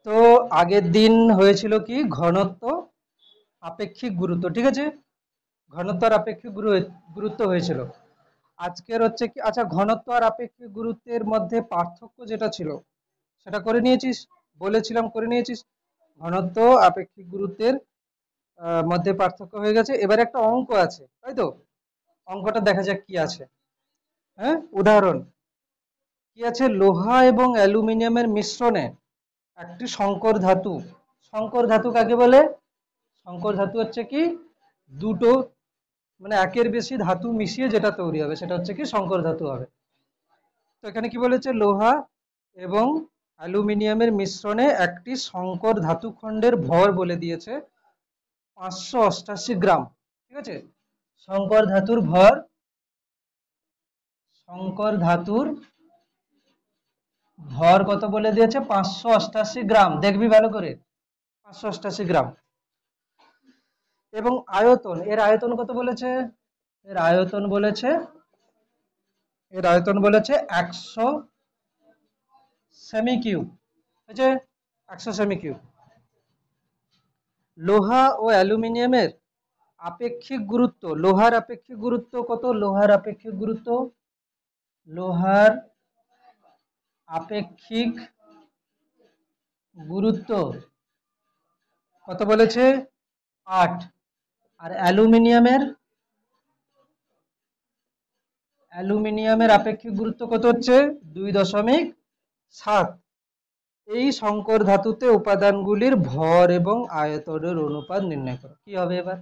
তো আগের দিন হয়েছিল কি ঘনত্ব আপেক্ষিক গুরুত্ব, ঠিক আছে, ঘনত্ব আর আপেক্ষিক গুরুত্ব হয়েছিল। আজকের হচ্ছে কি, আচ্ছা ঘনত্ব আর আপেক্ষিক গুরুত্বের মধ্যে পার্থক্য যেটা ছিল সেটা করে নিয়েছিস, বলেছিলাম করে নিয়েছিস। ঘনত্ব আপেক্ষিক গুরুত্বের মধ্যে পার্থক্য হয়ে গেছে। এবার একটা অঙ্ক আছে, তাই তো? অঙ্কটা দেখা যাক কি আছে। হ্যাঁ, উদাহরণ কি আছে, লোহা এবং অ্যালুমিনিয়ামের মিশ্রণে একটি সংকর ধাতু। সংকর ধাতু কাকে বলে? সংকর ধাতু হচ্ছে কি দুটো মানে একের বেশি ধাতু মিশিয়ে যেটা তৈরি হবে সেটা হচ্ছে কি সংকর ধাতু হবে। তো এখানে কি বলেছে, লোহা এবং অ্যালুমিনিয়ামের মিশ্রণে একটি সংকর ধাতু খণ্ডের ভর বলে দিয়েছে 588 গ্রাম, ঠিক আছে। সংকর ধাতুর ভর, সংকর ধাতুর ভর কত বলে দিয়েছে, 588 গ্রাম, দেখবি ভালো করে, 588 গ্রাম। এবং আয়তন, এর আয়তন কত বলেছে, এর আয়তন বলেছে, এর আয়তন বলেছে 100 সেমি কিউব, ঠিক আছে, 100 সেমি কিউব। লোহা ও অ্যালুমিনিয়ামের আপেক্ষিক গুরুত্ব, লোহার আপেক্ষিক গুরুত্ব কত, লোহার আপেক্ষিক গুরুত্ব, লোহার আপেক্ষিক গুরুত্ব কত বলেছে, 8। আর অ্যালুমিনিয়ামের, অ্যালুমিনিয়ামের আপেক্ষিক গুরুত্ব কত হচ্ছে 2.7। এই সংকর ধাতুতে উপাদানগুলির ভর এবং আয়তনের অনুপাত নির্ণয় করো। কি হবে এবার,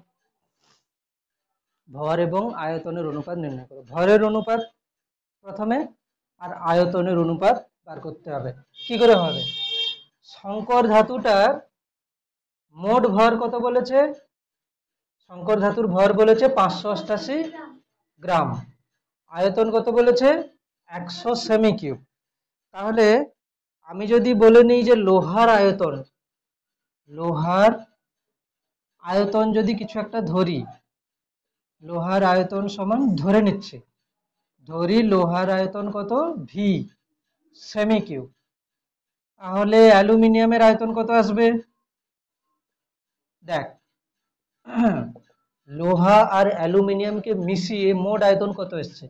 ভর এবং আয়তনের অনুপাত নির্ণয় করো। ভরের অনুপাত প্রথমে আর আয়তনের অনুপাত বার করতে হবে। কি করে হবে, সংকর ধাতুটার মোট ভর কত বলেছে, সংকর ধাতুর ভর বলেছে 588 গ্রাম, আয়তন কত বলেছে 100 সেমি কিউব। তাহলে আমি যদি বলে নিই যে লোহার আয়তন, লোহার আয়তন যদি কিছু একটা ধরি, লোহার আয়তন সমান ধরে নিচ্ছি, ধরি লোহার আয়তন কত ভি সেমি কিউব, তাহলে অ্যালুমিনিয়ামের আয়তন কত আসবে, দেখ লোহা আর অ্যালুমিনিয়ামকে মিশিয়ে মোট আয়তন কত এসছে,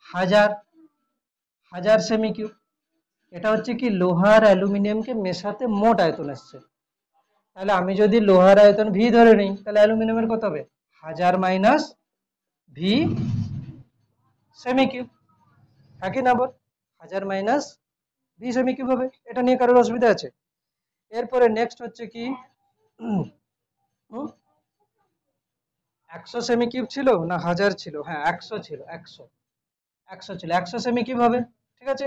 1000 সেমি কিউব। এটা হচ্ছে কি লোহার অ্যালুমিনিয়ামকে মেশাতে মোট আয়তন এসছে। তাহলে আমি যদি লোহার আয়তন ভি ধরে নিই তাহলে অ্যালুমিনিয়ামের কত হবে, 1000 - ভি সেমি কিউব, একই না বল, 1000 - ভি সেমি কিউব হবে। এটা নিয়ে কারোর অসুবিধা আছে? এরপরে নেক্সট হচ্ছে কি, 100 সেমি কিউব ছিল না 1000 ছিল, হ্যাঁ 100 ছিল, 100, 100 ছিল, 100 সেমি কিউব হবে, ঠিক আছে।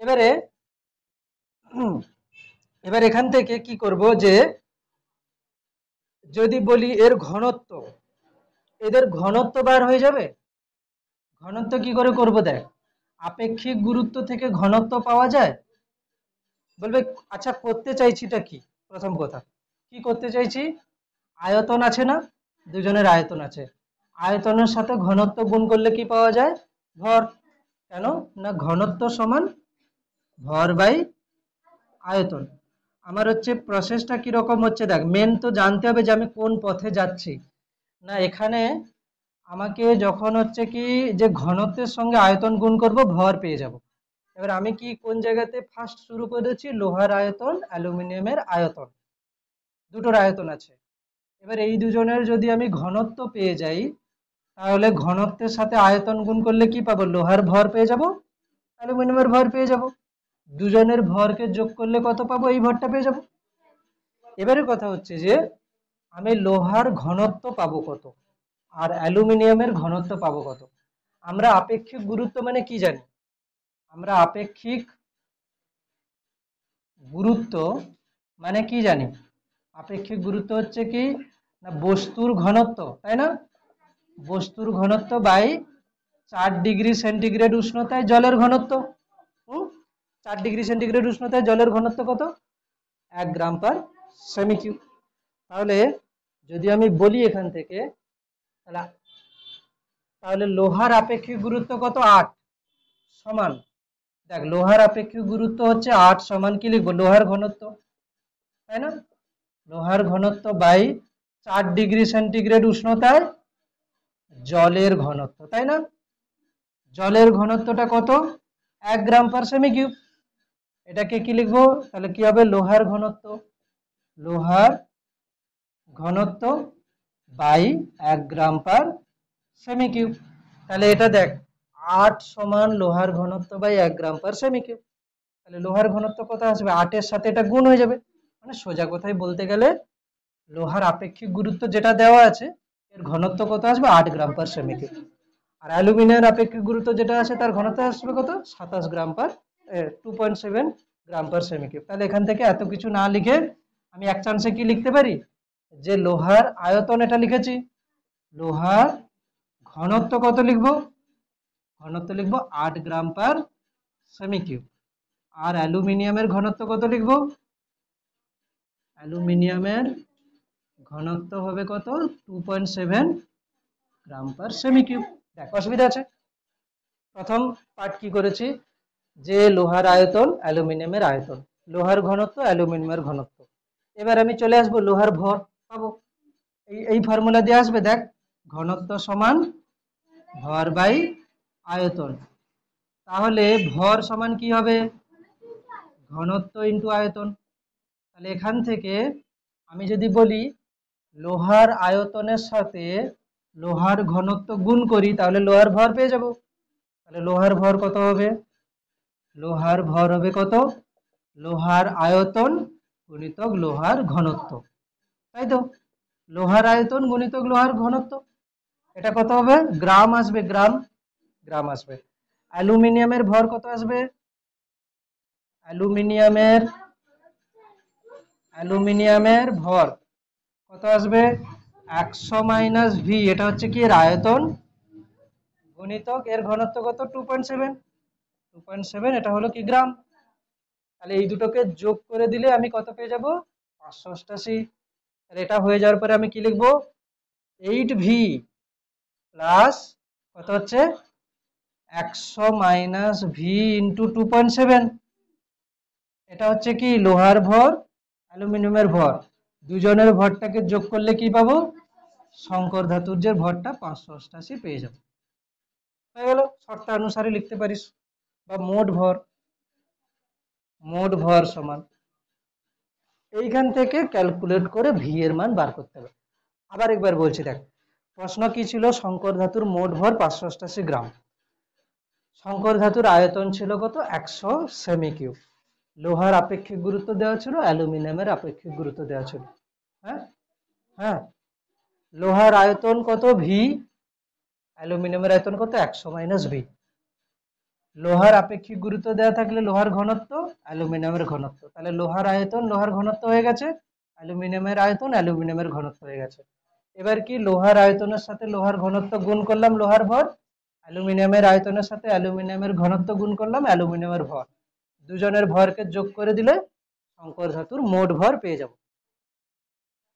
এবারে এবার এখান থেকে কি করব, যে যদি বলি এর ঘনত্ব, এদের ঘনত্ব বার হয়ে যাবে। ঘনত্ব কি করে করব, দেখ আপেক্ষিক গুরুত্ব থেকে ঘনত্ব পাওয়া যায়। বলবে আচ্ছা করতে চাইছিটা কি, প্রথম কথা কি করতে চাইছি, আয়তন আছে না, দুজনের আয়তন আছে, আয়তনের সাথে ঘনত্ব গুণ করলে কি পাওয়া যায়, ভর। কেন না, ঘনত্ব সমান ভর বাই আয়তন। আমার হচ্ছে প্রসেসটা কি রকম হচ্ছে, দেখ মেন তো জানতে হবে যে আমি কোন পথে যাচ্ছি। না এখানে আমাকে যখন হচ্ছে কি যে ঘনত্বের সঙ্গে আয়তন গুণ করব ভর পেয়ে যাব। এবার আমি কি কোন জায়গাতে ফার্স্ট শুরু করেছি, লোহার আয়তন অ্যালুমিনিয়ামের আয়তন, দুটোর আয়তন আছে। এবার এই দুজনের যদি আমি ঘনত্ব পেয়ে যাই তাহলে ঘনত্বের সাথে আয়তন গুণ করলে কি পাবো, লোহার ভর পেয়ে যাব, অ্যালুমিনিয়ামের ভর পেয়ে যাব। দুজনের ভরকে যোগ করলে কত পাবো, এই ভরটা পেয়ে যাব। এবারে কথা হচ্ছে যে আমি লোহার ঘনত্ব পাবো কত আর অ্যালুমিনিয়ামের ঘনত্ব পাবো কত। আমরা আপেক্ষিক গুরুত্ব মানে কি জানি, আমরা আপেক্ষিক গুরুত্ব মানে কি জানি, আপেক্ষিক গুরুত্ব হচ্ছে কি না বস্তুর ঘনত্ব, তাই না, বস্তুর ঘনত্ব বাই 4 ডিগ্রি সেন্টিগ্রেড উষ্ণতায় জলের ঘনত্ব। হুম 4 ডিগ্রি সেন্টিগ্রেড উষ্ণতায় জলের ঘনত্ব কত, 1 গ্রাম/সেমি কিউব। তাহলে যদি আমি বলি এখান থেকে, তাহলে তাহলে লোহার আপেক্ষিক গুরুত্ব কত, 8 সমান দেখ লোহার আপেক্ষিক গুরুত্ব হচ্ছে 8 সমান কি লিখবো, লোহার ঘনত্ব, তাই না? লোহার ঘনত্ব বাই 4 ডিগ্রি সেন্টিগ্রেড উষ্ণতায় জলের ঘনত্ব, তাই না? জলের ঘনত্বটা কত, 1 গ্রাম পার সেমি কিউব। এটাকে কি লিখবো তাহলে, কি হবে, লোহার ঘনত্ব, লোহার ঘনত্ব বাই 1 গ্রাম পার সেমি কিউব। তাহলে এটা দেখ 8 সমান লোহার ঘনত্ব বাই 1 গ্রাম পার সেমি কিউব। তাহলে লোহার ঘনত্ব কত আসবে, 8 এর সাথে এটা গুণ হয়ে যাবে। মানে সোজা কথায় বলতে গেলে লোহার আপেক্ষিক গুরুত্ব যেটা দেওয়া আছে এর ঘনত্ব কত আসবে, 8 গ্রাম পার সেমি কিউব। আর অ্যালুমিনিয়ামের আপেক্ষিক গুরুত্ব যেটা আছে তার ঘনত্ব আসবে কত, 27 গ্রাম পার 2.7 গ্রাম পার সেমি কিউব। তাহলে এখান থেকে এত কিছু না লিখে আমি এক চান্সে কি লিখতে পারি, যে লোহার আয়তন এটা লিখেছি, লোহার ঘনত্ব কত লিখবো, ঘনত্ব লিখবো 8 গ্রাম পার সেমি কিউব। আর অ্যালুমিনিয়ামের ঘনত্ব কত লিখবো, অ্যালুমিনিয়ামের ঘনত্ব হবে কত, 2.7 গ্রাম পার সেমি কিউব। দেখ অসুবিধা আছে? প্রথম পার্ট কি করেছি, যে লোহার আয়তন অ্যালুমিনিয়ামের আয়তন, লোহার ঘনত্ব অ্যালুমিনিয়ামের ঘনত্ব। এবার আমি চলে আসবো লোহার ভর পাবো, এই ফর্মুলা দিয়ে আসবে, দেখ ঘনত্ব সমান ভর বাই আয়তন। তাহলে ভর সমান কি হবে, ঘনত্ব ইন্টু আয়তন। তাহলে এখান থেকে আমি যদি বলি লোহার আয়তনের সাথে লোহার ঘনত্ব গুণ করি তাহলে লোহার ভর পেয়ে যাব। তাহলে লোহার ভর কত হবে, লোহার ভর হবে কত, লোহার আয়তন গুণিতক লোহার ঘনত্ব, তাই তো? লোহার আয়তন গুণিতক লোহার ঘনত্ব, এটা কত হবে, গ্রাম আসবে, গ্রাম, গ্রাম আসবে। অ্যালুমিনিয়ামের ভর কত আসবে, অ্যালুমিনিয়ামের অ্যালুমিনিয়ামের ভর কত আসবে, 100 মাইনাস ভি, এটা হচ্ছে কি এর আয়তন, গুণিতক এর ঘনত্ব কত, 2.7, এটা হলো কি গ্রাম। তাহলে এই দুটোকে যোগ করে দিলে আমি কত পেয়ে যাব, 588। আর এটা হয়ে যাওয়ার পরে আমি কি লিখবো, 8v প্লাস কত হচ্ছে, 100 মাইনাস ভি ইন্টু 2.7, এটা হচ্ছে কি লোহার ভর অ্যালুমিনিয়ামের ভর, দুজনের ভরটাকে যোগ করলে কি পাবো, সংকর ধাতুর যে ভরটা 588 পেয়ে যাবো। হয়ে গেল, শর্তানুসারে লিখতে পারিস। বা মোট ভর, মোট ভর সমান, এইখান থেকে ক্যালকুলেট করে ভি এর মান বার করতে হবে। আবার একবার বলছি, দেখ প্রশ্ন কি ছিল, সংকর ধাতুর মোট ভর 588 গ্রাম, সংকর ধাতুর আয়তন ছিল কত, 100 সেমি কিউব, লোহার আপেক্ষিক গুরুত্ব দেওয়া ছিল, অ্যালুমিনিয়ামের আপেক্ষিক গুরুত্ব দেওয়া ছিল। হ্যাঁ হ্যাঁ, লোহার আয়তন কত ভি, অ্যালুমিনিয়ামের আয়তন কত, 100 মাইনাস ভি। লোহার আপেক্ষিক গুরুত্ব দেওয়া থাকলে লোহার ঘনত্ব, অ্যালুমিনিয়ামের ঘনত্ব, তাহলে লোহার আয়তন লোহার ঘনত্ব হয়ে গেছে, অ্যালুমিনিয়ামের আয়তন অ্যালুমিনিয়ামের ঘনত্ব হয়ে গেছে। এবার কি লোহার আয়তনের সাথে লোহার ঘনত্ব গুণ করলাম, লোহার ভর, অ্যালুমিনিয়ামের আয়তনের সাথে অ্যালুমিনিয়ামের ঘনত্ব গুণ করলাম, অ্যালুমিনিয়ামের ভর, দুজনের ভরকে যোগ করে দিলে সংকর ধাতুর মোট ভর পেয়ে যাব।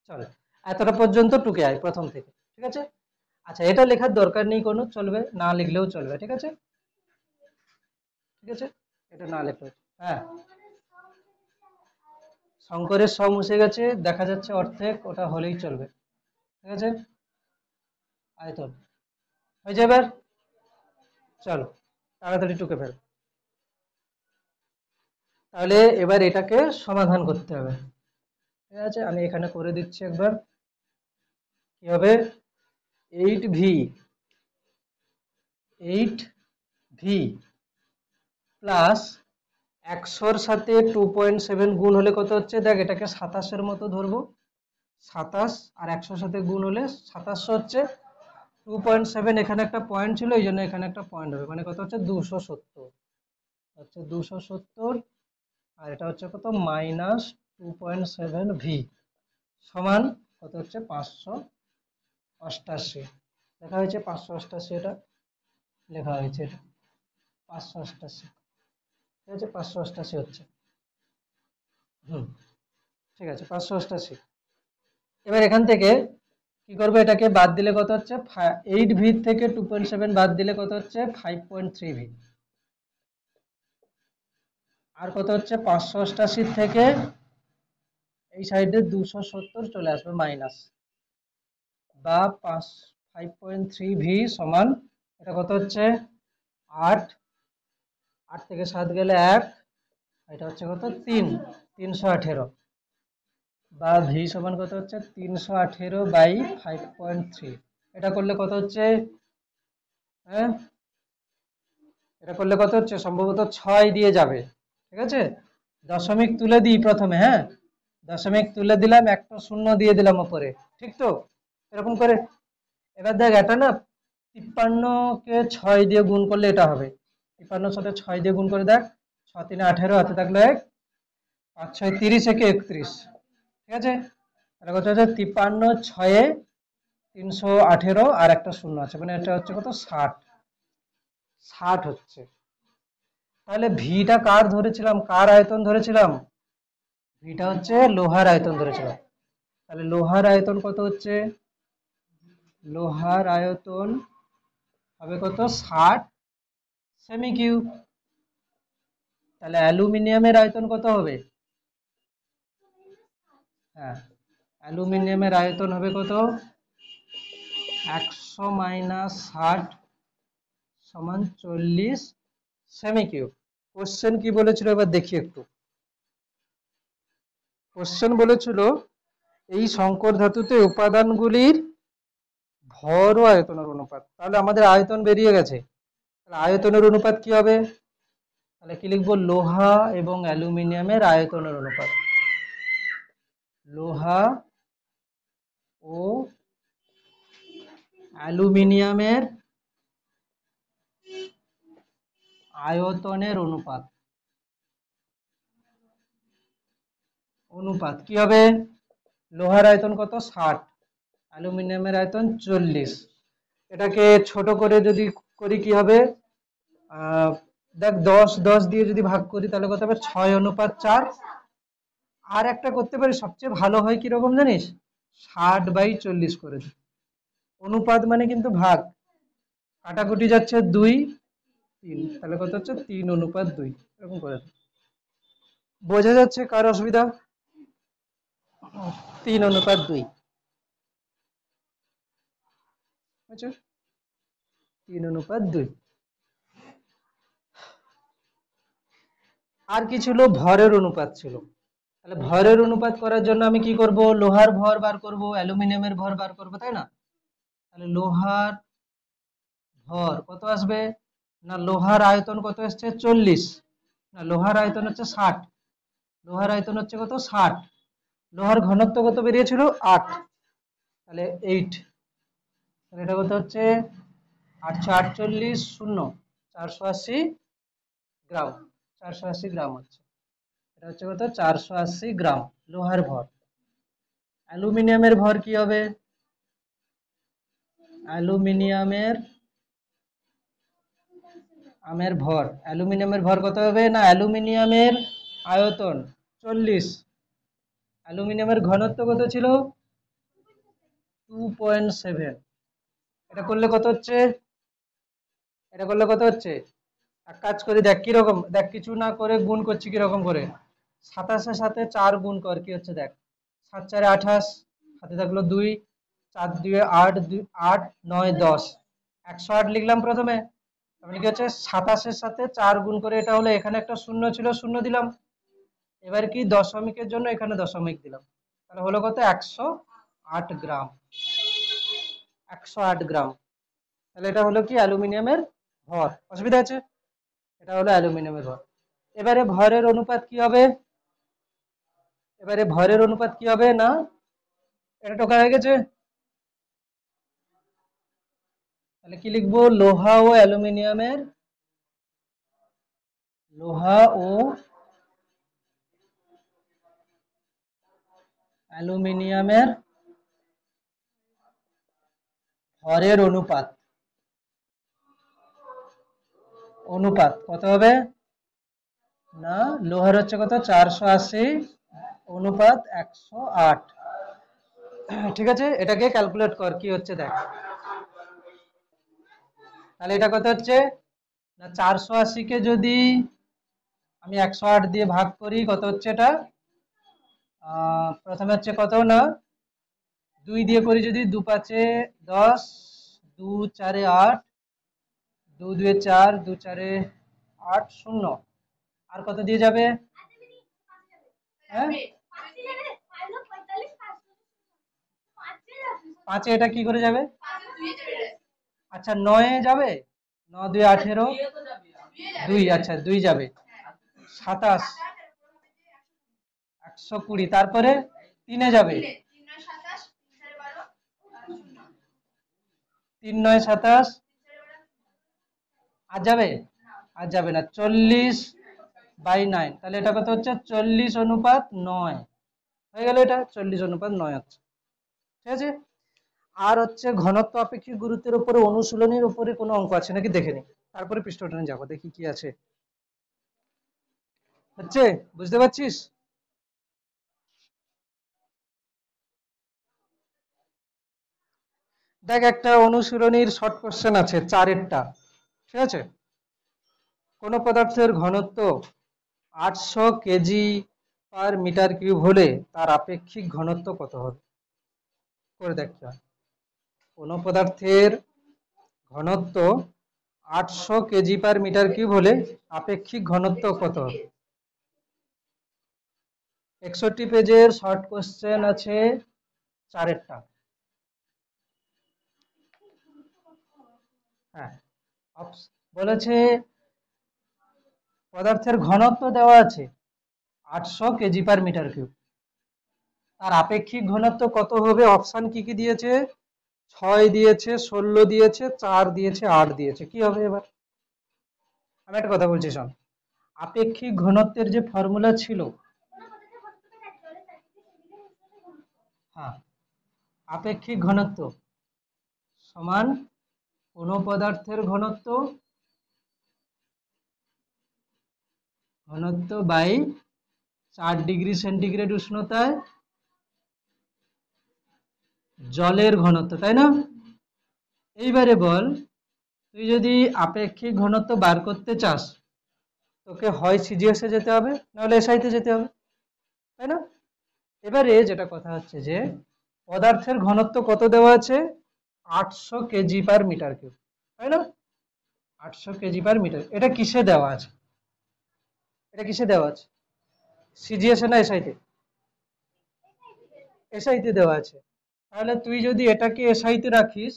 চলো এতটা পর্যন্ত টুকে আয় প্রথম থেকে, ঠিক আছে? আচ্ছা, এটা লেখার দরকার নেই কোনো, চলবে, না লিখলেও চলবে, ঠিক আছে? ঠিক আছে, এটা না লেখলে, হ্যাঁ, শঙ্করের সব মুছে গেছে, দেখা যাচ্ছে অর্ধেক, ওটা হলেই চলবে, ঠিক আছে? আয়তন হয়ে যাবে। চলো তাড়াতাড়ি টুকে ফেল। তাহলে এবার এটাকে সমাধান করতে হবে, ঠিক আছে? আমি এখানে করে দিচ্ছি একবার, কি হবে, 8v প্লাস 100-র সাথে 2.7 গুণ হলে কত হচ্ছে, দেখ এটাকে 27-এর মতো ধরবো, 27 আর 100-র সাথে গুণ হলে 2700 হচ্ছে, 2.7 এখানে একটা পয়েন্ট ছিল, এই জন্য এখানে একটা পয়েন্ট হবে, মানে কত হচ্ছে 270, হচ্ছে 270, আর এটা হচ্ছে কত, মাইনাস 2.7v সমান কত হচ্ছে 588, লেখা হয়েছে 588, এটা লেখা হয়েছে, এটা 588, ঠিক আছে? 588 হচ্ছে, ঠিক আছে, 588। এবার এখান থেকে কি করবো, এটাকে বাদ দিলে কত হচ্ছে, 8v থেকে 2.7 বাদ দিলে কত হচ্ছে, 5.3v, আর কত হচ্ছে 588 থেকে এই সাইডে 270 চলে আসবে মাইনাস, বা 5.3 ভি সমান, এটা কত হচ্ছে 8, 8 থেকে 7 গেলে 1, এটা হচ্ছে কত 318, বা ভি সমান কত হচ্ছে 318/5.3। এটা করলে কত হচ্ছে, হ্যাঁ এটা করলে কত হচ্ছে, সম্ভবত 6 দিয়ে যাবে। ঠিক আছে, দশমিক তুলে দিই প্রথমে, হ্যাঁ দশমিক তুলে দিলাম, একটা শূন্য দিয়ে দিলাম উপরে, ঠিক তো এরকম করে। এবার দেখ এটা না 53 কে 6 দিয়ে গুণ করলে এটা হবে, 53 সাথে 6 দিয়ে গুণ করে দেখ, 6 3 18, হাতে থাকলো 1, 5 6 30, একে 31, ঠিক আছে। তাহলে কত হচ্ছে 53 6 318, আর একটা শূন্য আছে, মানে এটা হচ্ছে কত 60, 60 হচ্ছে। তাহলে ভিটা কার ধরেছিলাম, কার আয়তন ধরেছিলাম, ভিটা হচ্ছে লোহার আয়তন ধরেছিলাম। তাহলে লোহার আয়তন কত হচ্ছে, লোহার আয়তন হবে কত 60 সেমি কিউব। তাহলে অ্যালুমিনিয়ামের আয়তন কত হবে, হ্যাঁ অ্যালুমিনিয়ামের আয়তন হবে কত 100 মাইনাস 60 সমান 40 সেমি কিউব। কোশ্চেন কি বলেছিল এবার দেখি একটু। কোশ্চেন বলেছিল এই সংকর ধাতুতে উপাদানগুলির ভর ও আয়তনের অনুপাত। তাহলে আমাদের আয়তন বেরিয়ে গেছে, তাহলে আয়তনের অনুপাত কি হবে, তাহলে কি লিখবো, লোহা এবং অ্যালুমিনিয়ামের আয়তনের অনুপাত, লোহা ও অ্যালুমিনিয়ামের আয়তনের অনুপাত, অনুপাত কি হবে, লোহার আয়তন কত 60, অ্যালুমিনিয়ামের আয়তন 40। এটাকে ছোট করে যদি করি কি হবে, দেখ 10 10 দিয়ে যদি ভাগ করি তাহলে কত হবে 6:4। আর একটা করতে পারি, সবচেয়ে ভালো হয় কিরকম জানিস, 60/40 করে দিই। অনুপাত মানে কিন্তু ভাগ, কাটাকুটি যাচ্ছে 2 3, তাহলে কত হচ্ছে 3:2, এরকম করে দিই। বোঝা যাচ্ছে কার অসুবিধা, 3:2, আচ্ছা 3:2। আর কি ছিল, ভরের অনুপাত ছিল। তাহলে ভরের অনুপাত করার জন্য আমি কি করব, লোহার ভর বার করব, অ্যালুমিনিয়ামের ভর বার করব, তাই না। তাহলে লোহার ভর কত আসবে, না লোহার আয়তন কত আসছে 40, না লোহার আয়তন হচ্ছে 60, লোহার আয়তন হচ্ছে কত 60, লোহার ঘনত্ব কত বেরিয়েছিল 8, তাহলে 8, তাহলে এটা কত হচ্ছে 848 শূন্য 480 গ্রাম, 480 গ্রাম হচ্ছে, এটা হচ্ছে কত 480 গ্রাম লোহার ভর। অ্যালুমিনিয়ামের ভর কি হবে, অ্যালুমিনিয়ামের ভর, অ্যালুমিনিয়ামের ভর কত হবে, না অ্যালুমিনিয়ামের আয়তন 40, অ্যালুমিনিয়ামের ঘনত্ব কত ছিল 2.7। এটা করলে কত হচ্ছে, এটা করলে কত হচ্ছে, এক কাজ করি দেখ কিরকম, দেখ কিছু না করে গুণ করছি কিরকম করে, 27-এর সাথে 4 গুণ কর, কি হচ্ছে দেখ, 7 4 28, হাতে থাকলো 2, 4 2 8, 8 9 10, 108 লিখলাম প্রথমে। তাহলে কি হচ্ছে 27-এর সাথে 4 গুণ করে, এটা হলো, এখানে একটা শূন্য ছিল, শূন্য দিলাম, এবার কি দশমিকের জন্য এখানে দশমিক দিলাম, তাহলে হলো কত 108 গ্রাম, 108 গ্রাম। তাহলে এটা হলো কি অ্যালুমিনিয়ামের ভর, অসুবিধা আছে, এটা হলো অ্যালুমিনিয়ামের ভর। এবারে ভরের অনুপাত কি হবে, এবারে ভরের অনুপাত কি হবে, না এটা টোকা হয়ে গেছে, তাহলে কি লিখবো, লোহা ও অ্যালুমিনিয়ামের, লোহা ও অ্যালুমিনিয়ামের ভরের অনুপাত, অনুপাত কত হবে, না লোহার হচ্ছে কত 480 অনুপাত 108, ঠিক আছে। এটাকে ক্যালকুলেট কর কি হচ্ছে দেখ, তাহলে এটা কত হচ্ছে, না 480 কে যদি আমি 108 দিয়ে ভাগ করি, কত হচ্ছে এটা? প্রথমে হচ্ছে কত না, 2 দিয়ে করি যদি, 2 5 10, 2 4 8, 2 2 4, 2 4 8, 0। আর কত দিয়ে যাবে? হ্যাঁ, 5-এ এটা কি করে যাবে? আচ্ছা 9-এ যাবে, 9 2 18, 2, আচ্ছা 2 যাবে, 27, 120, তারপরে 3-এ যাবে, 3 9 27, আর যাবে? আর যাবে না, 40/9, তাহলে এটা কত হচ্ছে? 40:9 হয়ে গেল, এটা 40:9 হচ্ছে। ঠিক আছে। আর হচ্ছে ঘনত্ব আপেক্ষিক গুরুত্বের উপরে অনুশীলনীর উপরে কোনো অঙ্ক আছে নাকি দেখে নি, তারপরে পৃষ্ঠটানে যাবো, দেখি কি আছে। হচ্ছে, বুঝতে পারছিস? দেখ, একটা অনুশীলনীর শর্ট কোশ্চেন আছে 4-এরটা, ঠিক আছে। কোন পদার্থের ঘনত্ব 800 কেজি পার মিটার কিউব হলে তার আপেক্ষিক ঘনত্ব কত হবে? করে দেখ কি হয়। কোন পদার্থের ঘনত্ব 800 কেজি পার মিটার কিউব হলে আপেক্ষিক ঘনত্ব কত হবে? 61 পেজের শর্ট কোশ্চেন আছে 4-এরটা। হ্যাঁ, বলেছে পদার্থের ঘনত্ব দেওয়া আছে 800 কেজি পার মিটার কিউব, তার আপেক্ষিক ঘনত্ব কত হবে? অপশন কি কি দিয়েছে? 6 দিয়েছে, 16 দিয়েছে, 4 দিয়েছে, 8 দিয়েছে। কি হবে এবার? আমি একটা কথা বলছি শোন, আপেক্ষিক ঘনত্বের যে ফর্মুলা ছিল, হ্যাঁ, আপেক্ষিক ঘনত্ব সমান কোন পদার্থের ঘনত্ব বাই 4 ডিগ্রি সেন্টিগ্রেড উষ্ণতায় জলের ঘনত্ব, তাই না? এইবারে বল, তুই যদি আপেক্ষিক ঘনত্ব বার করতে চাস, তোকে হয় সিজিএস এ যেতে হবে, নাহলে এসআইতে যেতে হবে, তাই না? এবারে যেটা কথা হচ্ছে যে পদার্থের ঘনত্ব কত দেওয়া আছে? 800 কেজি পার মিটার কিউব, তাই না? 800 কেজি পার মিটার, এটা কিসে দেওয়া আছে? এটা কিসে দেওয়া আছে? সিজিএস এ না এসআইতে? এসআইতে দেওয়া আছে। তাহলে তুই যদি এটাকে এসআইতে রাখিস,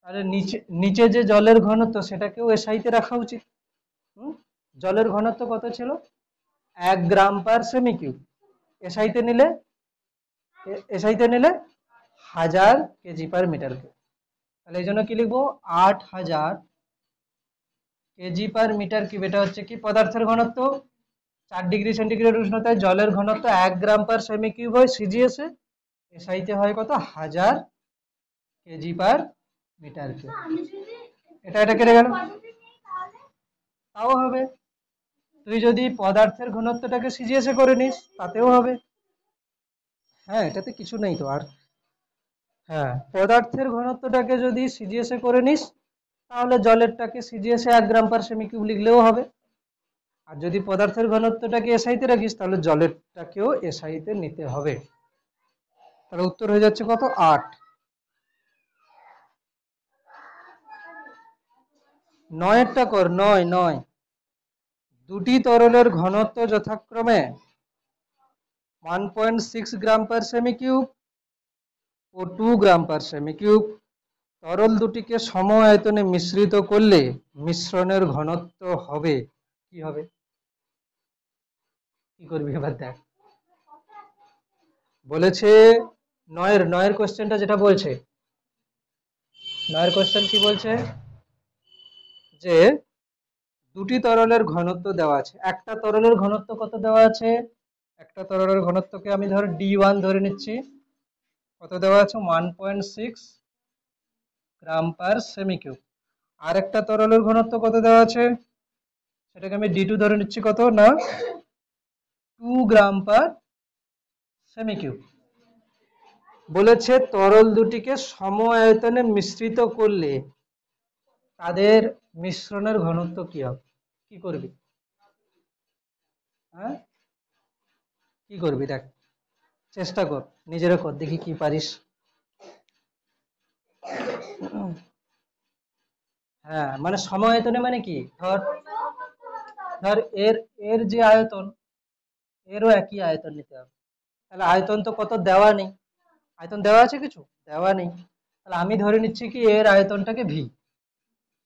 তাহলে নিচে নিচে যে জলের ঘনত্ব সেটাকেও এসআইতে রাখা উচিত। জলের ঘনত্ব কত ছিল? 1 গ্রাম পার সেমি কিউব। এসআইতে নিলে, এসআইতে নিলে 1000 কেজি পার মিটার কিউব। তাহলে এই জন্য কি লিখবো? 8000 কেজি পার মিটার কিউব। এটা হচ্ছে কি পদার্থের ঘনত্ব। 4 ডিগ্রি সেন্টিগ্রেড উষ্ণতায় জলের ঘনত্ব 1 গ্রাম পার সেমি কিউব হয় সিজিএস এ, এসআইতে হয় কত? 1000 কেজি পার মিটার কিউব। এটা কেটে গেল, তাও হবে। তুই যদি পদার্থের ঘনত্বটাকে সিজিএস এ করে নিস, তাতেও হবে। হ্যাঁ, এটাতে কিছু নেই তো আর। হ্যাঁ, পদার্থের ঘনত্বটাকে যদি সিজিএস এ করে নিস, তাহলে জলেরটাকে সিজিএস এ 1 গ্রাম পার সেমি কিউব লিখলেও হবে। আর যদি পদার্থের ঘনত্বটাকে এসআইতে রাখিস, তাহলে জলেরটাকেও এসআইতে নিতে হবে। তাহলে উত্তর হয়ে যাচ্ছে কত? 8। 9-এরটা কর, 9 9। দুটি তরলের ঘনত্ব যথাক্রমে 1.6 গ্রাম পার সেমি কিউব ও 2 গ্রাম পার সেমি কিউব। তরল দুটিকে সম আয়তনে মিশ্রিত করলে মিশ্রণের ঘনত্ব হবে, কি হবে? কি করবি এবার দেখ। বলেছে 9-এর কোশ্চেনটা যেটা বলছে, 9-এর কোশ্চেন কি বলছে? যে দুটি তরলের ঘনত্ব দেওয়া আছে। একটা তরলের ঘনত্ব কত দেওয়া আছে? একটা তরলের ঘনত্বকে আমি ধর D1 ধরে নিচ্ছি। কত দেওয়া আছে? 1.6 গ্রাম পার সেমি কিউব। আর একটা তরলের ঘনত্ব কত দেওয়া আছে? সেটাকে আমি D2 ধরে নিচ্ছি, কত না 2 গ্রাম পার সেমি কিউব। বলেছে তরল দুটিকে সম আয়তনে মিশ্রিত করলে তাদের মিশ্রণের ঘনত্ব কি হবে? কি করবি? হ্যাঁ, কি করবি দেখ, চেষ্টা কর, নিজেরা কর, দেখি কি পারিস। হ্যাঁ, মানে সমায়তনে মানে কি, ধর ধর এর এর যে আয়তন, এরও একই আয়তন নিতে হবে। তাহলে আয়তন তো কত দেওয়া নেই, আয়তন দেওয়া আছে কিছু, দেওয়া নেই। তাহলে আমি ধরে নিচ্ছি কি এর আয়তনটাকে ভি,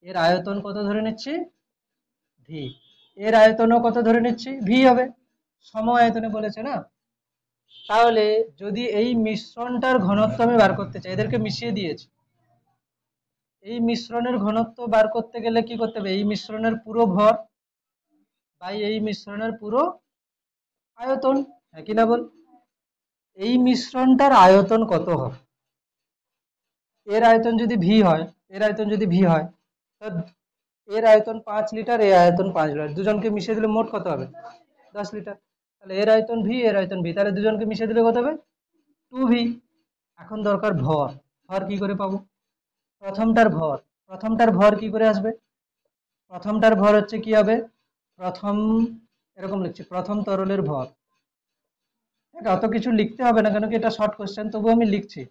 এর আয়তন কত ধরে নিচ্ছি, ভি। এর আয়তনও কত ধরে নিচ্ছি, ভি হবে, সম আয়তনে বলেছে না। তাহলে যদি এই মিশ্রণটার ঘনত্ব আমি বার করতে চাই, এদেরকে মিশিয়ে দিয়েছি, এই মিশ্রণের ঘনত্ব বার করতে গেলে কি করতে হবে, এই মিশ্রণের পুরো ভর বাই এই মিশ্রণের পুরো আয়তন, একই না বল। এই মিশ্রণটার আয়তন কত হবে, এর আয়তন যদি ভি হয়, এর আয়তন যদি ভি হয়, তো এর আয়তন 5 লিটার, এর আয়তন 5 লিটার, দুজনকে মিশিয়ে দিলে মোট কত হবে, 10 লিটার। তাহলে এর আয়তন ভি, এর আয়তন ভি, তাহলে দুজনকে মিশিয়ে দিলে কত হবে, 2v। এখন দরকার ভর, ভর কি করে পাবো, প্রথমটার ভর, প্রথমটার ভর কি করে আসবে, প্রথমটার ভর হচ্ছে কি হবে, প্রথম, এরকম লিখছি, প্রথম তরলের ভর। অত কিছু লিখতে হবে না, কেন কি এটা শর্ট কোশ্চেন, তবু আমি লিখছি।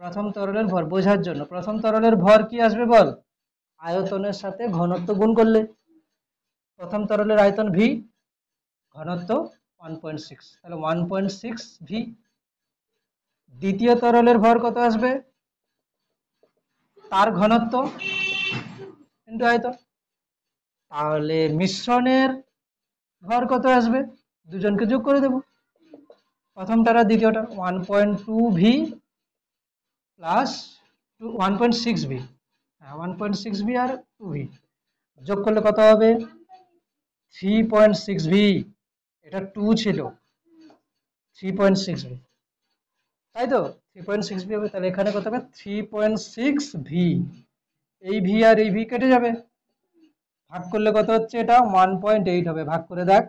প্রথম তরলের ভর বোঝার জন্য, প্রথম তরলের ভর কি আসবে বল, আয়তনের সাথে ঘনত্ব গুণ করলে। প্রথম তরলের আয়তন ভি, ঘনত্ব 1.6, তাহলে 1.6 ভি। দ্বিতীয় তরলের ভর কত আসবে, তার ঘনত্ব ইন্টু আয়তন। তাহলে মিশ্রণের ভর কত আসবে, দুজনকে যোগ করে দেব, প্রথমটার আর দ্বিতীয়টা, 1.2v প্লাস 1.6v, হ্যাঁ 1.6v আর 2v যোগ করলে কত হবে, 3.6v। এটা 2 ছিল, 3.6v, তাই তো, 3.6v হবে। তাহলে এখানে কত হবে, 3.6v। এই ভি আর এই ভি কেটে যাবে, ভাগ করলে কত হচ্ছে, এটা 1.8 হবে, ভাগ করে দেখ,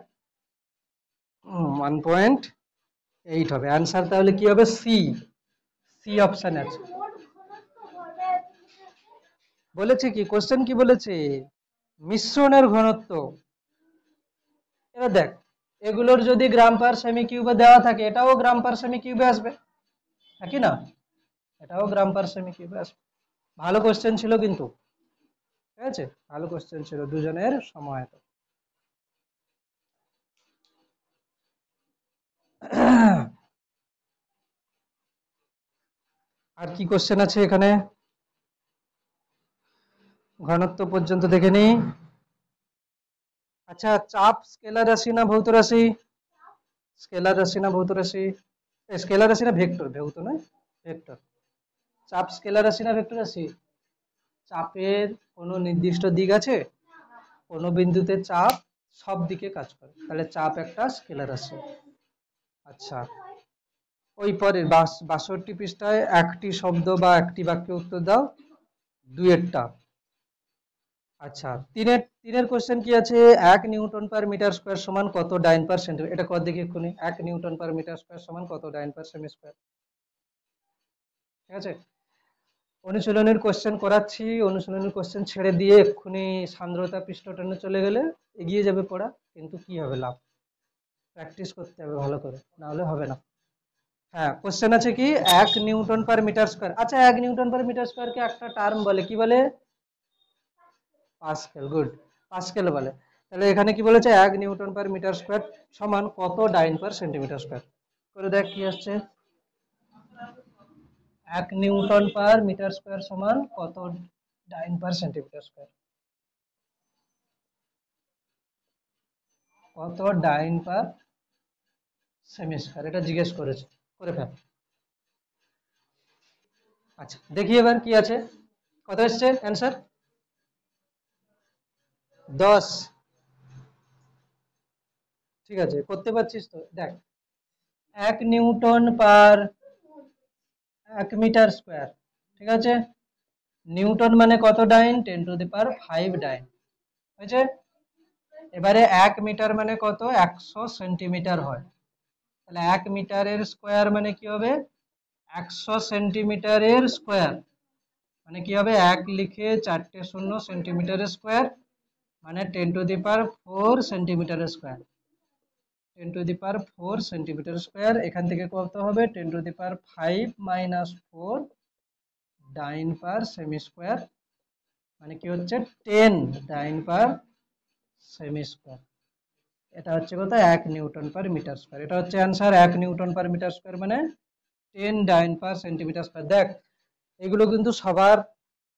1.8 হবে অ্যান্সার। তাহলে কি হবে, সি, সি অপশন আছে। বলেছে কি, কোশ্চেন কি বলেছে, মিশ্রণের ঘনত্ব। এবার দেখ, এগুলোর যদি গ্রাম পার সেমি কিউবে দেওয়া থাকে, এটাও গ্রাম পার সেমি কিউবে আসবে, একই না, এটাও গ্রাম পার সেমি কিউবে আসবে। ভালো কোশ্চেন ছিল কিন্তু, ঠিক আছে, ভালো কোশ্চেন ছিল, দুজনের সময়। আর কি কোশ্চেন আছে এখানে, ঘনত্ব পর্যন্ত দেখে নিই। আচ্ছা, চাপ স্কেলার রাশি না ভৌত রাশি, স্কেলার রাশি না ভৌত রাশি, স্কেলার রাশি না ভেক্টর, ভৌত নয় ভেক্টর। চাপ স্কেলার রাশি না ভেক্টর রাশি, চাপের কোনো নির্দিষ্ট দিক আছে, কোনো বিন্দুতে চাপ সব দিকে কাজ করে, তাহলে চাপ একটা স্কেলার রাশি। আচ্ছা, ওই পরের 62 পৃষ্ঠায় একটি শব্দ বা একটি বাক্যে উত্তর দাও, দুয়েরটা। আচ্ছা, তিনের তিনের কোশ্চেন কি আছে, 1 নিউটন পার মিটার স্কয়ার সমান কত ডাইন পার সেন্টিমিটার, এটা কত দেখি এক্ষুনি, 1 নিউটন পার মিটার স্কয়ার সমান কত ডাইন পার সেমি স্কয়ার। ঠিক আছে, অনুশীলনের কোশ্চেন করাচ্ছি, অনুশীলনের কোশ্চেন ছেড়ে দিয়ে এক্ষুনি সান্দ্রতা পৃষ্ঠ টেনে চলে গেলে এগিয়ে যাবে পড়া, কিন্তু কি হবে লাভ, প্র্যাকটিস করতে হবে ভালো করে, না হলে হবে না। হ্যাঁ, কোশ্চেন আছে কি, 1 নিউটন পার মিটার স্কয়ার। আচ্ছা, 1 নিউটন পার মিটার স্কয়ারকে একটা টার্ম বলে, কি বলে, পাস্কেল। গুড, পাস্কেল বলে। তাহলে এখানে কি বলেছে, 1 নিউটন পার মিটার স্কয়ার সমান কত ডাইন পার সেন্টিমিটার স্কয়ার, করে দেখ কি আসছে। 1 নিউটন পার মিটার স্কয়ার সমান কত ডাইন পার সেন্টিমিটার স্কয়ার, কত ডাইন পার সেমি স্কয়ার, এটা জিজ্ঞেস করেছে, করে ফেল। আচ্ছা, দেখি এবার কি আছে, কত এসছে অ্যান্সার, 10। ঠিক আছে, করতে পারছিস তো, দেখ, 1 নিউটন পার 1 মিটার স্কয়ার, ঠিক আছে, নিউটন মানে কত ডাইন, 10⁵ ডাইন হয়েছে। এবারে 1 মিটার মানে কত, 100 সেন্টিমিটার হয়, তাহলে 1 মিটারের স্কোয়ার মানে কি হবে, 100 সেন্টিমিটারের স্কোয়ার মানে কি হবে, 1 লিখে 4টে শূন্য সেন্টিমিটারের স্কোয়ার, মানে 10⁴ সেন্টিমিটারের স্কোয়ার। 10⁴ centimetre square. এখান থেকে কত হবে 10⁵ -4 ডাইন পার সেমি স্কোয়ার, মানে কি হচ্ছে 10 ডাইন পার সেমি স্কোয়ার। এটা হচ্ছে কত 1 নিউটন পার মিটার স্কোয়ার। এটা হচ্ছে answer 1 newton per metre square মানে 10 ডাইন পার সেন্টিমিটার স্কোয়ার। দেখ এগুলো কিন্তু সবার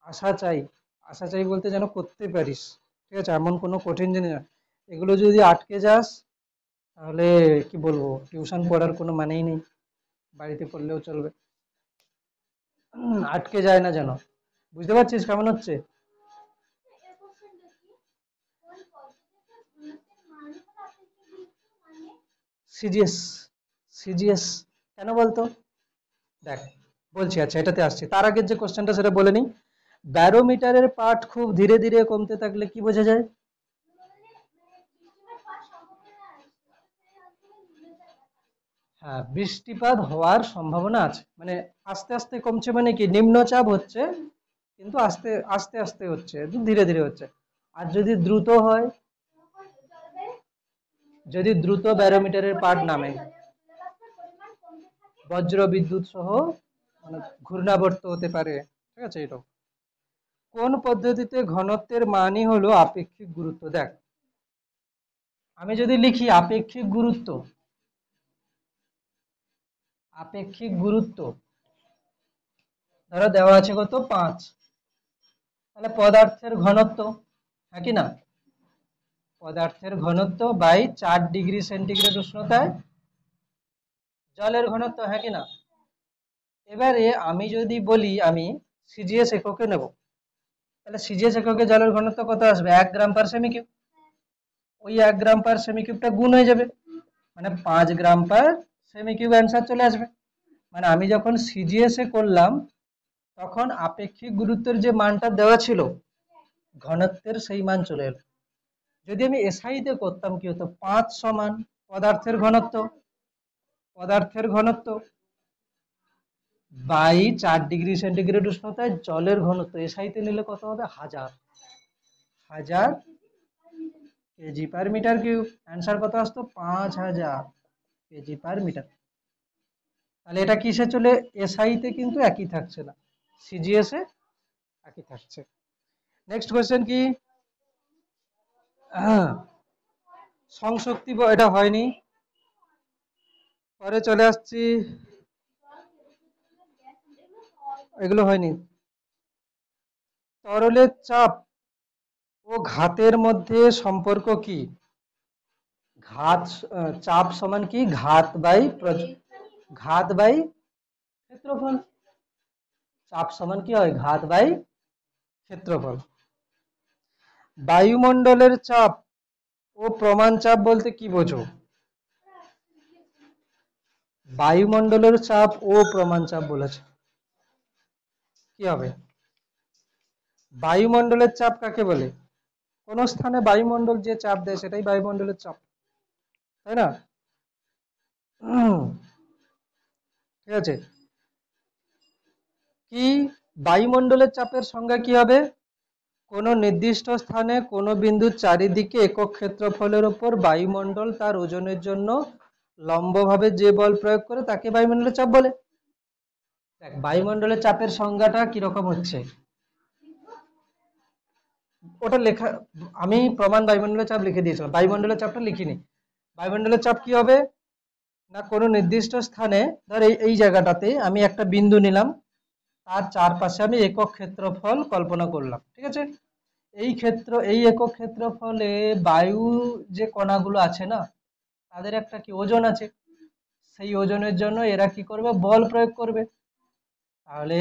আশা চাই, আশা চাই বলতে যেন করতে পারিস, ঠিক আছে? এমন কোনো কঠিন জিনিস না, এগুলো যদি আটকে যাস তাহলে কি বলবো, টিউশন পড়ার কোনো মানেই নেই, বাড়িতে পড়লেও চলবে। আটকে যায় না যেন, বুঝতে পারছিস কেমন হচ্ছে? সিজিএস, সিজিএস কেন বলতো? দেখ বলছি, আচ্ছা এটাতে আসছি, তার আগের যে কোশ্চেনটা সেটা বলে নিই। ব্যারোমিটারের পাঠ খুব ধীরে ধীরে কমতে থাকলে কি বোঝা যায়? হ্যাঁ, বৃষ্টিপাত হওয়ার সম্ভাবনা আছে, মানে আস্তে আস্তে কমছে, মানে কি নিম্নচাপ হচ্ছে কিন্তু আস্তে আস্তে আস্তে হচ্ছে, ধীরে ধীরে হচ্ছে। আর যদি দ্রুত হয়, যদি দ্রুত ব্যারোমিটারের পাঠ নামে, বজ্র বিদ্যুৎ সহ মানে ঘূর্ণাবর্ত হতে পারে, ঠিক আছে? এটা কোন পদ্ধতিতে ঘনত্বের মানই হলো আপেক্ষিক গুরুত্ব? দেখ আমি যদি লিখি আপেক্ষিক গুরুত্ব, আপেক্ষিক গুরুত্ব ধরো দেওয়া আছে কত 5, তাহলে পদার্থের ঘনত্ব, হ্যাঁ কি না, পদার্থের ঘনত্ব বাই 4 ডিগ্রি সেন্টিগ্রেড উষ্ণতায় জলের ঘনত্ব, হ্যাঁ কি না? এবারে আমি যদি বলি আমি সিজিএস এককে নেব, তাহলে সিজিএস এককে জলের ঘনত্ব কত আসবে 1 গ্রাম পার সেমি কিউব, ওই 1 গ্রাম পার সেমি কিউবটা গুণ হয়ে যাবে, মানে 5 গ্রাম পার সেমি কিউব অ্যান্সার চলে আসবে। মানে আমি যখন সিজিএস এ করলাম তখন আপেক্ষিক গুরুত্বের যে মানটা দেওয়া ছিল ঘনত্বের সেই মান চলে এলো। যদি আমি এসআইতে করতাম কি হতো, 5 সমান পদার্থের ঘনত্ব, পদার্থের ঘনত্ব বাই 4 ডিগ্রি সেন্টিগ্রেড উষ্ণতায় জলের ঘনত্ব, এসআইতে নিলে কত হবে 1000, 1000 kg per metre cube. Answer কত আসতো 5000 কেজি পার মিটার। তাহলে এটা কিসে চলে, এসআইতে কিন্তু একই থাকছে না, সিজিএস এ একই থাকছে। নেক্সট কোয়েশ্চেন কি, সংশক্তি, এটা হয়নি, পরে চলে আসছি, এগুলো হয়নি। তরলের চাপ ও ঘাতের মধ্যে সম্পর্ক কি? ঘাত চাপ সমান কি ঘাত বাই ক্ষেত্রফল, চাপ সমান কি হয় ঘাত বাই ক্ষেত্রফল। বায়ুমণ্ডলের চাপ ও প্রমাণ চাপ বলতে কি বোঝো? বায়ুমণ্ডলের চাপ ও প্রমাণ চাপ বলেছে, কি হবে? বায়ুমণ্ডলের চাপ কাকে বলে? কোন স্থানে বায়ুমণ্ডল যে চাপ দেয় সেটাই বায়ুমণ্ডলের চাপ, তাই না? ঠিক আছে, কি বায়ুমণ্ডলের চাপের সংজ্ঞা কি হবে? কোন নির্দিষ্ট স্থানে কোন বিন্দুর চারিদিকে একক ক্ষেত্রফলের উপর বায়ুমণ্ডল তার ওজনের জন্য লম্বভাবে যে বল প্রয়োগ করে তাকে বায়ুমণ্ডলের চাপ বলে। দেখ বায়ুমণ্ডলের চাপের সংজ্ঞাটা কিরকম হচ্ছে, ওটা লেখা, আমি প্রমাণ বায়ুমণ্ডলের চাপ লিখে দিয়েছিলাম, বায়ুমণ্ডলের চাপটা লিখিনি। বায়ুমণ্ডলের চাপ কি হবে না, কোনো নির্দিষ্ট স্থানে ধর এই জায়গাটাতে আমি একটা বিন্দু নিলাম, তার চারপাশে আমি একক ক্ষেত্রফল কল্পনা করলাম, ঠিক আছে? এই একক ক্ষেত্রফলে বায়ু যে কণাগুলো আছে না, তাদের একটা কি ওজন আছে, সেই ওজনের জন্য এরা কি করবে বল প্রয়োগ করবে। তাহলে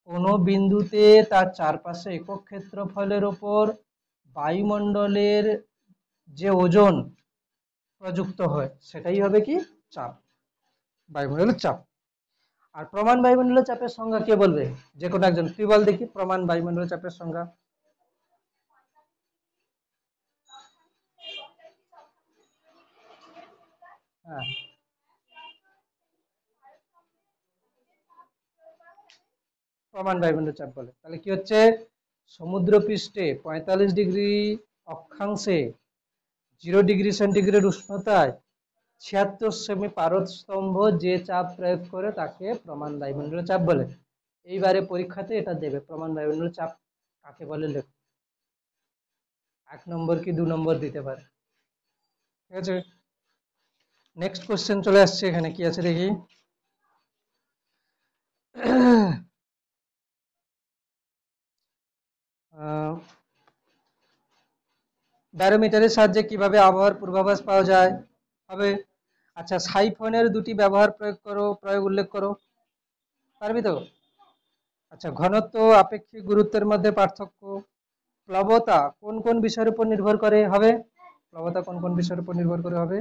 কোনো বিন্দুতে তার চারপাশে একক ক্ষেত্রফলের উপর বায়ুমণ্ডলের যে ওজন প্রযুক্ত হয় সেটাই হবে কি চাপ, বায়ুমণ্ডলের চাপ। আর প্রমাণ বায়ুমণ্ডলের চাপের সংজ্ঞা কে বলবে, যে কোনো একজন, তুই বল দেখি প্রমাণ বায়ুমণ্ডলের চাপের সংজ্ঞা। হ্যাঁ, প্রমাণ বায়ুমণ্ডলের চাপ বলে। তাহলে কি হচ্ছে, সমুদ্র পৃষ্ঠে 45 ডিগ্রি অক্ষাংশে 0 ডিগ্রি সেন্টিগ্রেড উষ্ণতায় 76 সেমি পারদ যে চাপ প্রয়োগ করে তাকে প্রমাণ বায়ুমণ্ডলীয় চাপ বলে। এইবারে পরীক্ষাতে এটা দেবে, প্রমাণ বায়ুমণ্ডলীয় চাপ কাকে বলে লেখো। 1 নম্বর কি 2 নম্বর দিতে পারে। ঠিক আছে, নেক্সট কোশ্চেন চলে আসছে, এখানে কি আছে দেখি। ব্যারোমিটারের সাহায্যে কিভাবে আবহাওয়ার পূর্বাভাস পাওয়া যায় হবে। আচ্ছা, সাইফনের দুটি ব্যবহার প্রয়োগ উল্লেখ করো। পারবি তো? আচ্ছা, ঘনত্ব আপেক্ষিক গুরুত্বের মধ্যে পার্থক্য। প্লবতা কোন কোন বিষয়ের উপর নির্ভর করে হবে। প্লবতা কোন কোন বিষয়ের উপর নির্ভর করে হবে।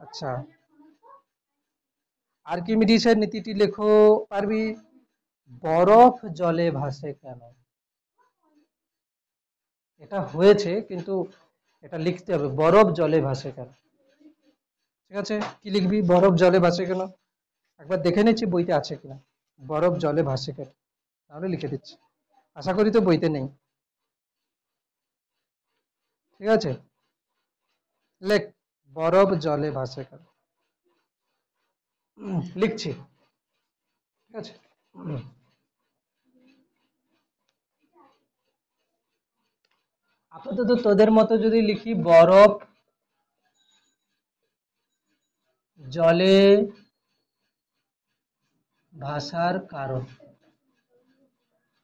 আচ্ছা, আর্কিমিডিসের নীতিটি লেখো। পারবি? বরফ জলে ভাসে কেন? এটা হয়েছে কিন্তু এটা লিখতে হবে, বরফ জলে ভাসে কেন। ঠিক আছে, কি লিখবি? বরফ জলে ভাসে কেন। একবার দেখে নিচ্ছি বইতে আছে কিনা, বরফ জলে ভাসে কেন, তাহলে লিখে দিচ্ছি। আশা করি তো বইতে নেই। ঠিক আছে, লেখ, বরফ জলে ভাসে কেন। লিখছি। ঠিক আছে, আপাতত তোদের মতো যদি লিখি বরফ জলে ভাসার কারণ।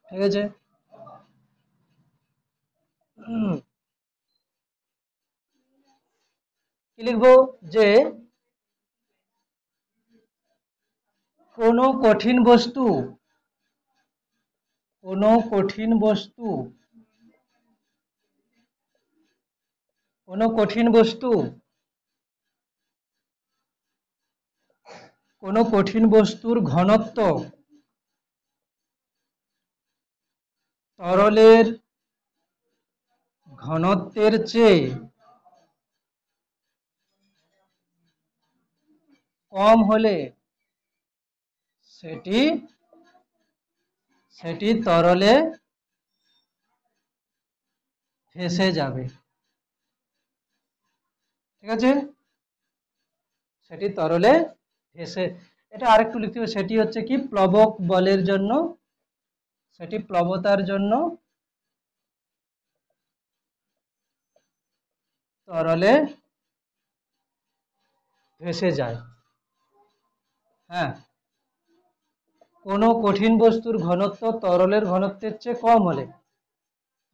ঠিক আছে, কি লিখবো? যে কোনো কঠিন বস্তু, কোনো কঠিন বস্তু, কোনো কঠিন বস্তু, কোনো কঠিন বস্তুর ঘনত্ব তরলের ঘনত্বের চেয়ে কম হলে সেটি সেটি তরলে ভেসে যাবে। ঠিক আছে, সেটি তরলে ভেসে, এটা আরেকটু লিখতে হবে, সেটি হচ্ছে কি প্লবক বলের জন্য, সেটি প্লবতার জন্য তরলে ভেসে যায়। হ্যাঁ, কোনো কঠিন বস্তুর ঘনত্ব তরলের ঘনত্বের চেয়ে কম হলে,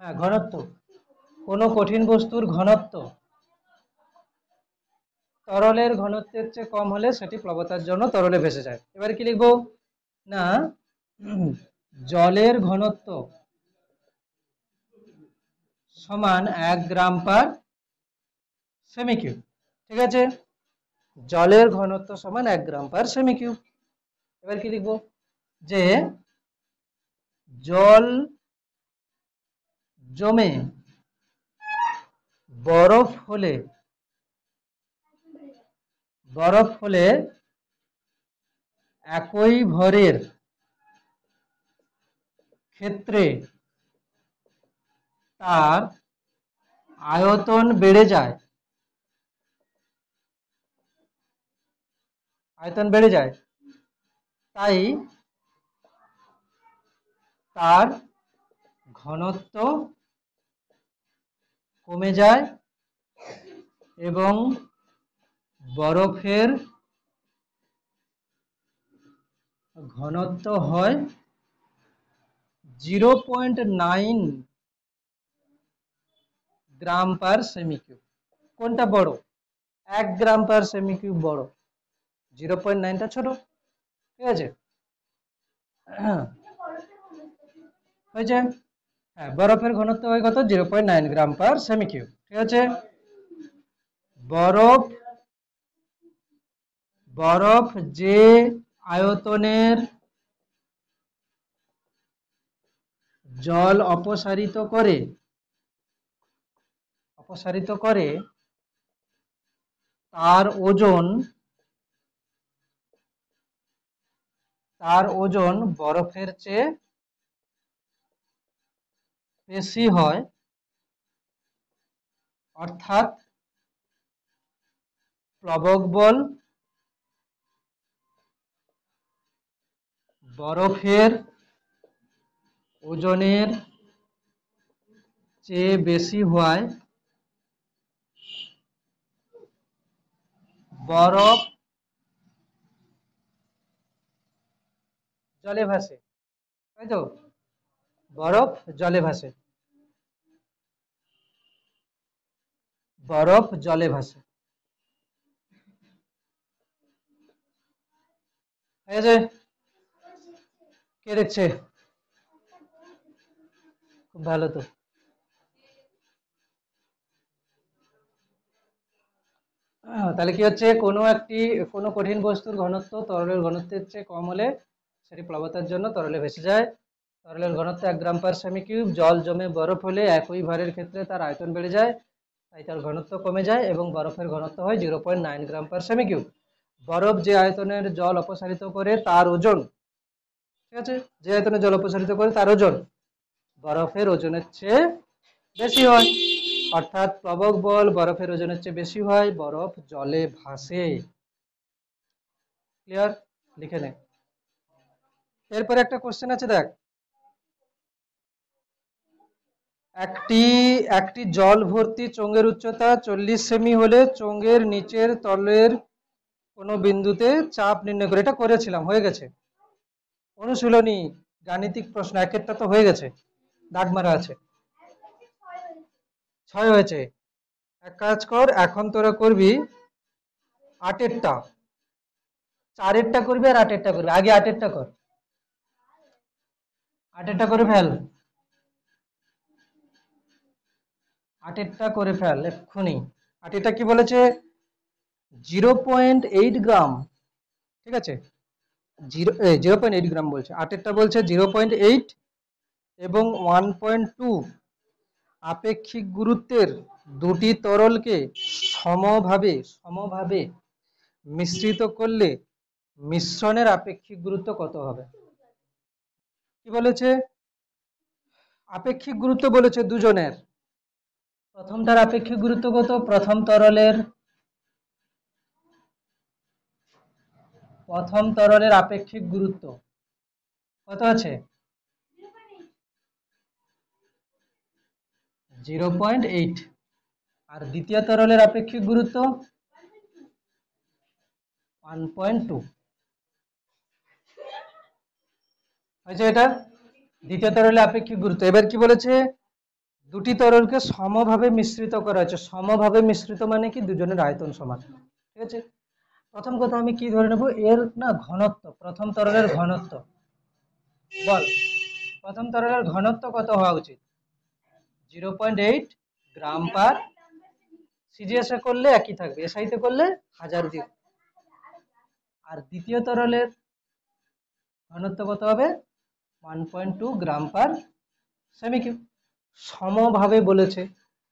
হ্যাঁ ঘনত্ব, কোনো কঠিন বস্তুর ঘনত্ব তরলের ঘনত্বের চেয়ে কম হলে সেটি প্লবতার জন্য তরলে ভেসে যায়। এবারে কি লিখবো না, জলের ঘনত্ব সমান 1 গ্রাম পার সেমি কিউব। ঠিক আছে, জলের ঘনত্ব সমান 1 গ্রাম পার সেমি কিউব। এবার কি লিখবো, যে জল জমে বরফ হলে, বরফ হলে একই ভরের ক্ষেত্রে তার আয়তন বেড়ে যায়, আয়তন বেড়ে যায়, তাই তার ঘনত্ব কমে যায় এবং বরফের ঘনত্ব হয় 0.9 গ্রাম পার সেমি কিউব। কোনটা বড়? 1 গ্রাম পার সেমি কিউব বড়, 0.9টা ছোট। ঠিক আছে, হয়েছে। হ্যাঁ, বরফের ঘনত্ব হয় কত? 0.9 গ্রাম পার সেমি কিউব। ঠিক আছে, বরফ, বরফ যে আয়তনের জল অপসারিত করে, অপসারিত করে তার ওজন, তার ওজন বরফের চেয়ে বেশি হয়, অর্থাৎ প্লবক বল বরফের ওজনের চেয়ে বেশি হওয়ায় বরফ জলে ভাসে, তাই তো? বরফ জলে ভাসে, বরফ জলে ভাসে। ঠিক আছে, কে দেখছে? খুব ভালো তো। তাহলে কি হচ্ছে, কোনো কঠিন বস্তুর ঘনত্ব তরলের ঘনত্বের চেয়ে কম হলে সেটি প্লবতার জন্য তরলে ভেসে যায়। তরলের ঘনত্ব 1 গ্রাম পার সেমি কিউব। জল জমে বরফ হলে একই ভরের ক্ষেত্রে তার আয়তন বেড়ে যায়, তাই তার ঘনত্ব কমে যায় এবং বরফের ঘনত্ব হয় 0.9 গ্রাম পার সেমি কিউব। বরফ যে আয়তনের জল অপসারিত করে তার ওজন, ঠিক আছে, যে আয়তনে জল অপসারিত করে তার ওজন বরফের ওজনের চেয়ে বেশি হয়, অর্থাৎ প্লবক বল বরফের ওজনের চেয়ে বেশি হয়, বরফ জলে ভাসে। ক্লিয়ার? লিখে নে। এরপরে একটা কোশ্চেন আছে, দেখ। একটি একটি জল ভর্তি চোঙের উচ্চতা 40 সেমি হলে চোঙের নিচের তলের কোনো বিন্দুতে চাপ নির্ণয় করে। এটা করেছিলাম, হয়ে গেছে। অনুশীলনী গাণিতিক প্রশ্ন, একটা তো হয়ে গেছে, দাগ মারা আছে। 6 হয়েছে। এক কাজ কর, এখন তোরা করবি 8-এরটা, 4-এরটা করবি আর 8-এরটা করবি। আগে 8-এরটা কর, 8-এরটা করে ফেল, 8-এরটা করে ফেল এক্ষুনি। 8-এরটা কি বলেছে? 0.8 গ্রাম, ঠিক আছে, 0.8 গ্রাম বলছে। 8-এরটা বলছে 0.8 এবং 1.2 আপেক্ষিক গুরুত্বের দুটি তরলকে সমভাবে মিশ্রিত করলে মিশ্রণের আপেক্ষিক গুরুত্ব কত হবে? কি বলেছে? আপেক্ষিক গুরুত্ব বলেছে দুজনের। প্রথমটার আপেক্ষিক গুরুত্ব কত? প্রথম তরলের আপেক্ষিক গুরুত্ব কত আছে? 0.8। আর দ্বিতীয় তরলের আপেক্ষিক গুরুত্ব 1.2 হয়েছে। এটা দ্বিতীয় তরলের আপেক্ষিক গুরুত্ব। এবার কি বলেছে? দুটি তরলকে সমভাবে মিশ্রিত করা হয়েছে। সমভাবে মিশ্রিত মানে কি? দুজনের আয়তন সমান, ঠিক আছে। প্রথম কথা আমি কি ধরে নেব, এর না ঘনত্ব, প্রথম তরলের ঘনত্ব বল। প্রথম তরলের ঘনত্ব কত হওয়া উচিত? 0.8 গ্রাম পার, সিজিএসে করলে একই থাকবে, এসআইতে করলে 1000 দিয়ে। আর দ্বিতীয় তরলের ঘনত্ব কত হবে? 1.2 গ্রাম পার সেমি কিউব। সমভাবে বলেছে,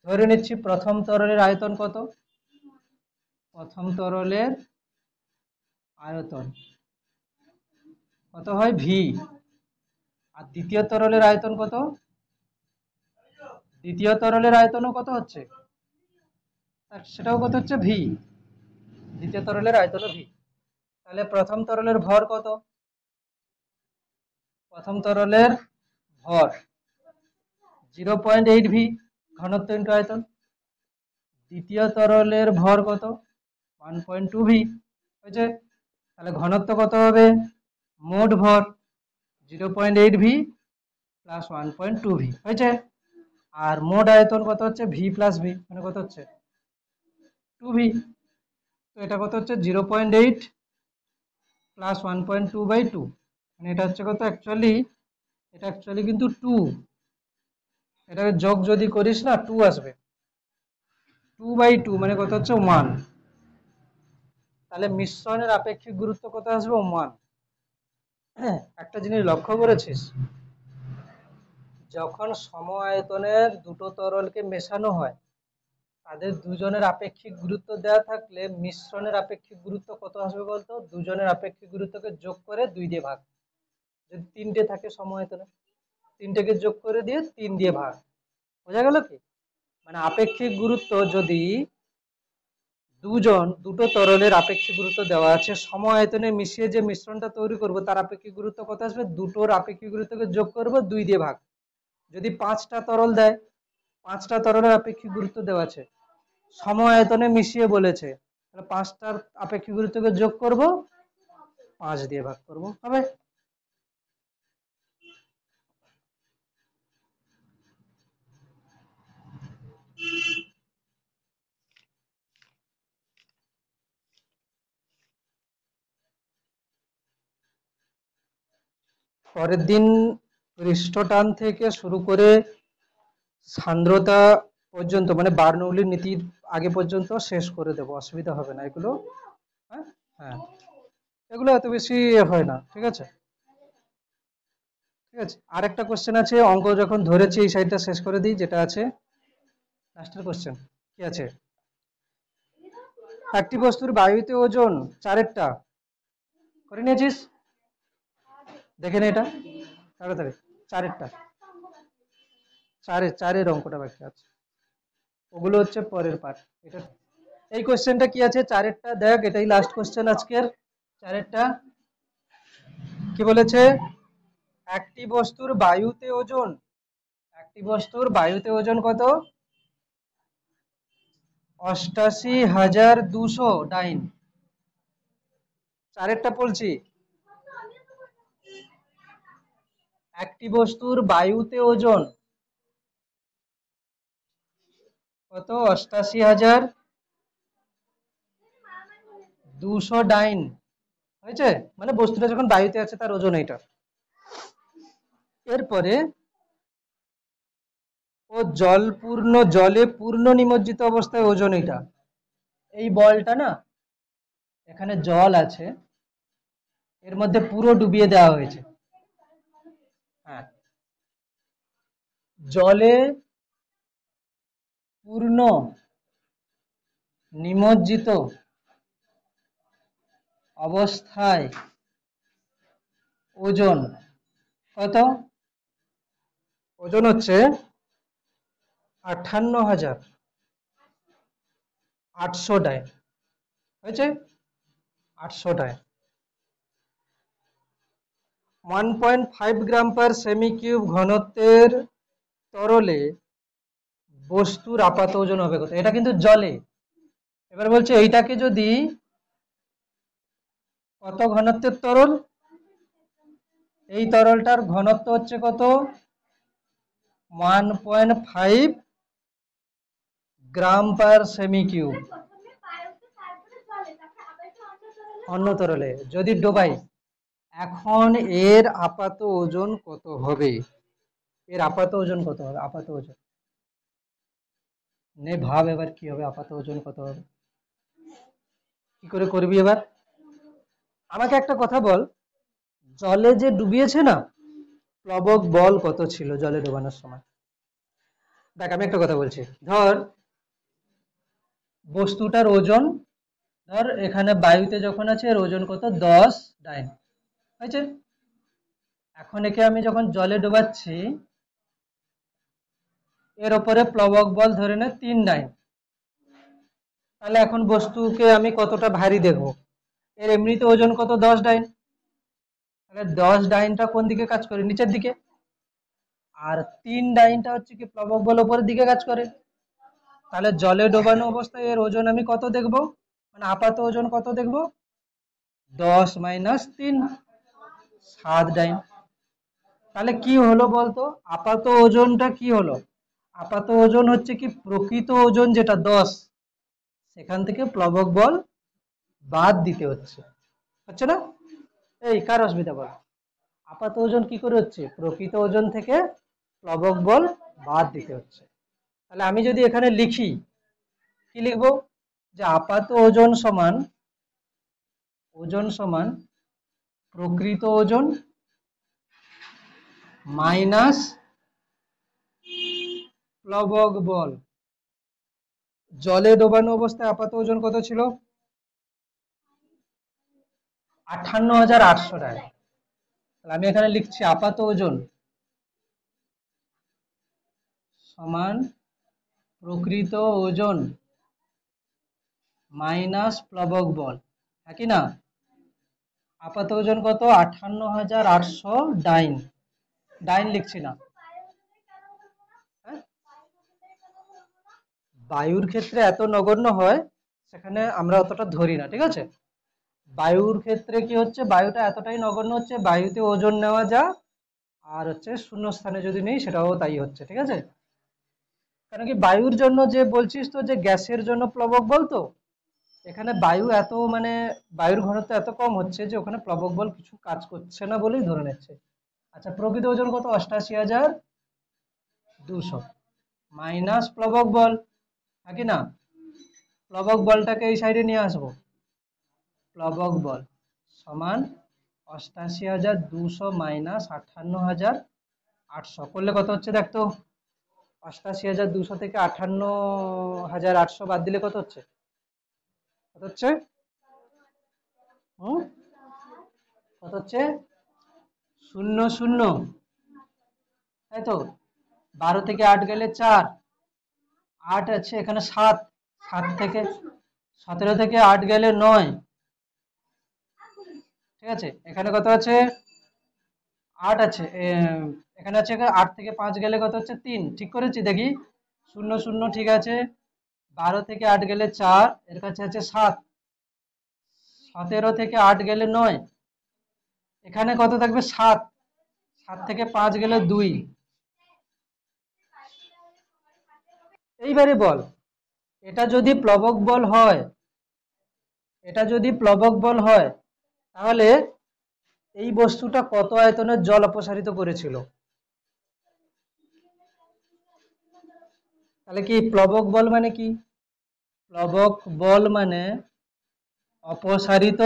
ধরে নিচ্ছি প্রথম তরলের আয়তন কত? প্রথম তরলের আয়তন কত হয়? ভি। আর দ্বিতীয় তরলের আয়তন কত? দ্বিতীয় তরলের আয়তনও কত হচ্ছে? সেটাও কত হচ্ছে? ভি। দ্বিতীয় তরলের আয়তনও ভি। তাহলে প্রথম তরলের ভর কত? প্রথম তরলের ভর 0.8 ভি, ঘনত্ব ইন্টু আয়তন। দ্বিতীয় তরলের ভর কত? 1.2 ভি, হয়েছে। তাহলে ঘনত্ব কত হবে? মোট ভর 0.8 ভি প্লাস 1.2 ভি, হয়েছে। আর মোট আয়তন কত হচ্ছে? ভি প্লাস ভি, মানে কত হচ্ছে? 2 ভি। তো এটা কত হচ্ছে? 0.8 প্লাস 1.2 বাই 2, মানে এটা হচ্ছে কত অ্যাকচুয়ালি? এটা অ্যাকচুয়ালি কিন্তু 2, এটাকে যোগ যদি করিস না 2 আসবে। 2 বাই 2 মানে কত হচ্ছে? 1। তাহলে মিশ্রণের আপেক্ষিক গুরুত্ব কত আসবে? 1। হ্যাঁ, একটা জিনিস লক্ষ্য করেছিস, যখন সম আয়তনের দুটো তরলকে মেশানো হয়, তাদের দুজনের আপেক্ষিক গুরুত্ব দেওয়া থাকলে মিশ্রণের আপেক্ষিক গুরুত্ব কত আসবে বলতো? দুজনের আপেক্ষিক গুরুত্বকে যোগ করে 2 দিয়ে ভাগ। যদি 3টে থাকে সম আয়তনে, 3টেকে যোগ করে দিয়ে 3 দিয়ে ভাগ। বোঝা গেল কি? মানে আপেক্ষিক গুরুত্ব যদি দুটো তরলের আপেক্ষিক গুরুত্ব দেওয়া আছে, সম আয়তনে মিশিয়ে যে মিশ্রণটা তৈরি করব তার আপেক্ষিক গুরুত্ব কত আসবে, দুটোর আপেক্ষিক গুরুত্বকে যোগ করব 2 দিয়ে ভাগ। যদি 5টা তরল দেয়, 5টা তরলের আপেক্ষিক গুরুত্ব দেওয়া আছে, সম আয়তনে মিশিয়ে বলেছে, তাহলে 5টার আপেক্ষিক গুরুত্বকে যোগ করব, 5 দিয়ে ভাগ করব, হবে। পরের দিন পৃষ্ঠটান থেকে শুরু করে সান্দ্রতা পর্যন্ত, মানে বার্নৌলির নীতির আগে পর্যন্ত শেষ করে দেব, অসুবিধা হবে না এগুলো। হ্যাঁ, হ্যাঁ, এগুলো এত বেশি হয় না, ঠিক আছে। ঠিক আছে, আরেকটা কোশ্চেন আছে, অঙ্ক যখন ধরেছি এই সাইডটা শেষ করে দিই, যেটা আছে লাস্টের কোশ্চেন। কি আছে, একটি বস্তুর বায়ুতে ওজন 4টা, করে নিয়েছিস, দেখে নে এটা তাড়াতাড়ি, 4টা, চারের অঙ্কটা বাকি আছে, ওগুলো হচ্ছে পরের পার্ট। এটা, এই কোশ্চেনটা কি আছে, 4টা দেখ, এটাই লাস্ট কোশ্চেন আজকের। 4টা কি বলেছে, একটি বস্তুর বায়ুতে ওজন, একটি বস্তুর বায়ুতে ওজন কত, 88,200 ডাইন। 4টা বলছি, একটি বস্তুর বায়ুতে ওজন কত, 88,200 ডাইন, হয়েছে, মানে বস্তুটা যখন বায়ুতে আছে তার ওজন এইটা। এরপরে ও জলে পূর্ণ নিমজ্জিত অবস্থায় ওজন এটা, এই বলটা না, এখানে জল আছে, এর মধ্যে পুরো ডুবিয়ে দেওয়া হয়েছে, হ্যাঁ, জলে পূর্ণ নিমজ্জিত অবস্থায় ওজন কত, ওজন হচ্ছে 58,800 ডাইন, হয়েছে, 800 ডাইন। 1.5 গ্রাম পার সেমি কিউব ঘনত্বের তরলে বস্তুর আপাত ওজন হবে কত, এটা কিন্তু জলে। এবার বলছে এইটাকে যদি, কত ঘনত্বের তরল, এই তরলটার ঘনত্ব হচ্ছে কত, 1.5 গ্রাম পার সেমি কিউব, অন্য তরলে যদি ডোবাই, এখন এর আপাত ওজন কত হবে, এর আপাত ওজন কত হবে, আপাত ওজন নে ভাব, এবার কি হবে, আপাত ওজন কত হবে, কি করে করবি এবার, আমাকে একটা কথা বল, জলে যে ডুবিয়েছে না, প্লবক বল কত ছিল জলে ডোবানোর সময়, দেখ আমি একটা কথা বলছি, ধর বস্তুটার ওজন, ধর এখানে বায়ুতে যখন আছে এর ওজন কত, 10 ডাইন, হয়েছে, এখন একে আমি যখন জলে ডোবাচ্ছি, এর উপরে প্লবক বল ধরে নে 3 ডাইন, তাহলে এখন বস্তুকে আমি কতটা ভারী দেখবো, এর এমনিতে ওজন কত, 10 ডাইন, তাহলে 10 ডাইনটা কোন দিকে কাজ করে, নিচের দিকে, আর 3 ডাইনটা হচ্ছে কি প্লবক বল উপরের দিকে কাজ করে, তাহলে জলে ডোবানো অবস্থায় এর ওজন আমি কত দেখবো, মানে আপাত ওজন কত দেখবো, 10 মাইনাস 3, 7 ডাইন। তাহলে কি হলো বলতো, আপাত ওজনটা কি হলো, আপাত ওজন হচ্ছে কি প্রকৃত ওজন যেটা 10, সেখান থেকে প্লবক বল বাদ দিতে হচ্ছে, হচ্ছে না, এই কার অসুবিধা বল, আপাত ওজন কি করে হচ্ছে, প্রকৃত ওজন থেকে প্লবক বল বাদ দিতে হচ্ছে। তাহলে আমি যদি এখানে লিখি, কি লিখবো, যে আপাত ওজন সমান, ওজন সমান প্রকৃত ওজন মাইনাস প্লবক বল। জলে ডোবানো অবস্থায় আপাত ওজন কত ছিল, 58,800 টাকা, তাহলে আমি এখানে লিখছি আপাত ওজন সমান প্রকৃত ওজন মাইনাস প্লবক বল, হ্যাঁ কি না? আপাত ওজন কত? 58,800 ডাইন। ডাইন লিখছি না, হ্যাঁ? বায়ুর ক্ষেত্রে এত নগণ্য হয়, সেখানে আমরা অতটা ধরি না, ঠিক আছে? বায়ুর ক্ষেত্রে কি হচ্ছে, বায়ুটা এতটাই নগণ্য হচ্ছে, বায়ুতে ওজন নেওয়া যা, আর হচ্ছে শূন্য স্থানে যদি নেই সেটাও তাই হচ্ছে, ঠিক আছে? কারণ কি বায়ুর জন্য যে বলছিস তো যে গ্যাসের জন্য প্লবক বল, তো এখানে বায়ু এত মানে বায়ুর ঘনত্ব এত কম হচ্ছে যে ওখানে প্লবক বল কিছু কাজ করছে না বলেই ধরে নিচ্ছে। আচ্ছা, প্রকৃত ওজন কত? 88,200 মাইনাস প্লবক বল, হ্যাঁ কি না? প্লবক বলটাকে এই সাইডে নিয়ে আসবো, প্লবক বল সমান 88,200 মাইনাস 58,800 করলে কত হচ্ছে দেখতো? 88,200 থেকে 58,800 বাদ দিলে কত হচ্ছে? কত হচ্ছে? হুম, কত হচ্ছে? 0 0, তাই তো? 12 থেকে 8 গেলে 4, 8 আছে এখানে 7, 7 থেকে 17 থেকে 8 গেলে 9, ঠিক আছে? এখানে কত আছে? 8 আছে, এখানে আছে 8 থেকে 5 গেলে কত হচ্ছে? 3, ঠিক করেছি দেখি? 0 0, ঠিক আছে। 12 থেকে 8 গেলে 4, এর কাছে আছে 7, 17 থেকে 8 গেলে 9, এখানে কত থাকবে? 7, 7 থেকে 5 গেলে 2। এইবারে বল, এটা যদি প্লবক বল হয়, এটা যদি প্লবক বল হয়, তাহলে এই বস্তুটা কত আয়তনের জল অপসারিত করেছিল? তাহলে কি প্লবক বল মানে কি? প্লবক বল মানে অপসারিত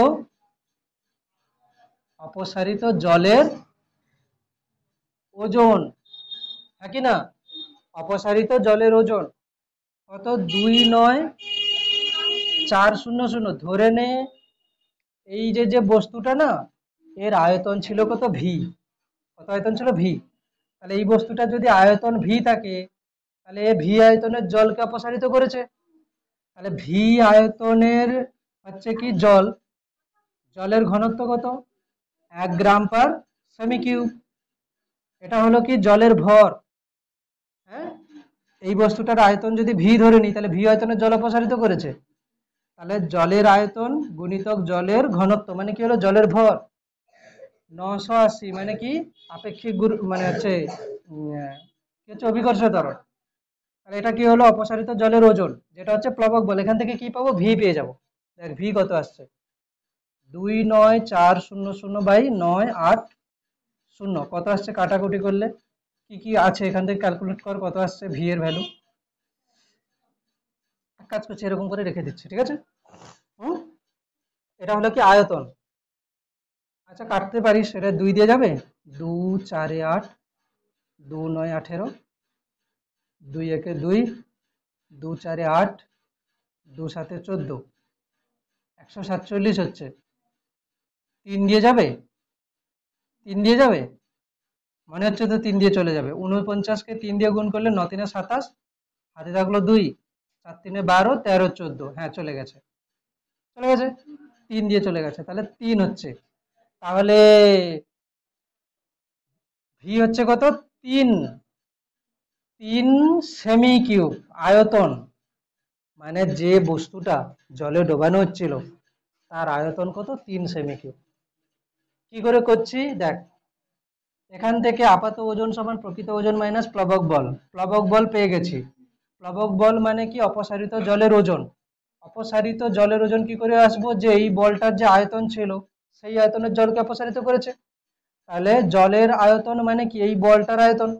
অপসারিত জলের ওজন, হ্যাঁ কি না? অপসারিত জলের ওজন কত? 29400 ধরে নে। এই যে যে বস্তুটা না, এর আয়তন ছিল কত? ভি। কত আয়তন ছিল? ভি। তাহলে এই বস্তুটা যদি আয়তন ভি থাকে, তাহলে ভি আয়তনের জলকে অপসারিত করেছে। তাহলে ভি আয়তনের হচ্ছে কি জল, জলের ঘনত্ব কত? 1 গ্রাম পার সেমি কিউব। এটা হলো কি জলের ভর, হ্যাঁ? এই বস্তুটার আয়তন যদি ভি ধরে নিই, তাহলে ভি আয়তনের জল অপসারিত করেছে। তাহলে জলের আয়তন গুণিতক জলের ঘনত্ব মানে কি হলো? জলের ভর 980, মানে কি আপেক্ষিক মানে হচ্ছে কি হচ্ছে? অভিকর্ষ ত্বরণ। তাহলে এটা কি হলো? অপসারিত জলের ওজন, যেটা হচ্ছে প্লবক বল। এখান থেকে কি পাবো? ভি পেয়ে যাবো। দেখ ভি কত আসছে? 29400 বাই 980 কত আসছে? কাটাকুটি করলে কি কি আছে এখান থেকে ক্যালকুলেট কর, কত আসছে ভি এর ভ্যালু। এক কাজ করছি, এরকম করে রেখে দিচ্ছি, ঠিক আছে? হুম, এটা হলো কি আয়তন। আচ্ছা, কাটতে পারিস, এটা 2 দিয়ে যাবে? 2 4 এ 8, 2 9 18, 2 1 এ 2, 2 4 এ 8, 2 7 এ 14, 147 হচ্ছে। 3 দিয়ে যাবে? 3 দিয়ে যাবে? মনে হচ্ছে তো 3 দিয়ে চলে যাবে। 49 কে 3 দিয়ে গুণ করলে 9 3 27, হাতে থাকলো 2, 4 3 12, 13 14, হ্যাঁ চলে গেছে, চলে গেছে। 3 দিয়ে চলে গেছে, তাহলে 3 হচ্ছে। তাহলে ভি হচ্ছে কত? 3, 3 সেমি কিউব আয়তন, মানে যে বস্তুটা জলে ডোবানো হচ্ছিল তার আয়তন কত? 3 সেমি কিউব। কি করে করছি দেখ, এখান থেকে আপাত ওজন সমান প্রকৃত ওজন মাইনাস প্লবক বল। প্লবক বল পেয়ে গেছি। প্লবক বল মানে কি? অপসারিত জলের ওজন। অপসারিত জলের ওজন কি করে আসবো? যে এই বলটার যে আয়তন ছিল, সেই আয়তনের জলকে অপসারিত করেছে। তাহলে জলের আয়তন মানে কি? এই বলটার আয়তন।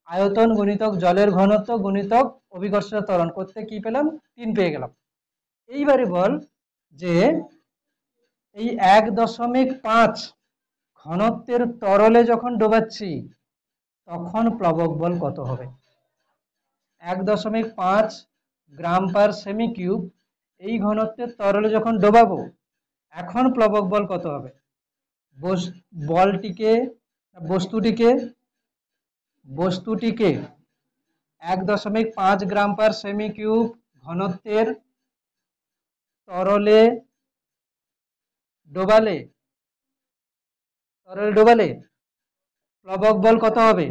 আয়তন গুণিতক জলের ঘনত্ব গুণিতক অভিকর্ষ ত্বরণ করতে কি পেলাম? 3 পেয়ে গেলাম। এইবারে বল যে এই 1.5 ঘনত্বের তরলে যখন ডোবাচ্ছি, তখন প্লবক বল কত হবে? 1.5 গ্রাম পার সেমি কিউব এই ঘনত্বের তরলে যখন ডোবাবো, এখন প্লবক বল কত হবে? বলটিকে বস্তুটিকে বস্তুটিকে 1.5 গ্রাম পার সেমি কিউব ঘনত্বের তরলে ডোবালে প্লবক বল কত হবে?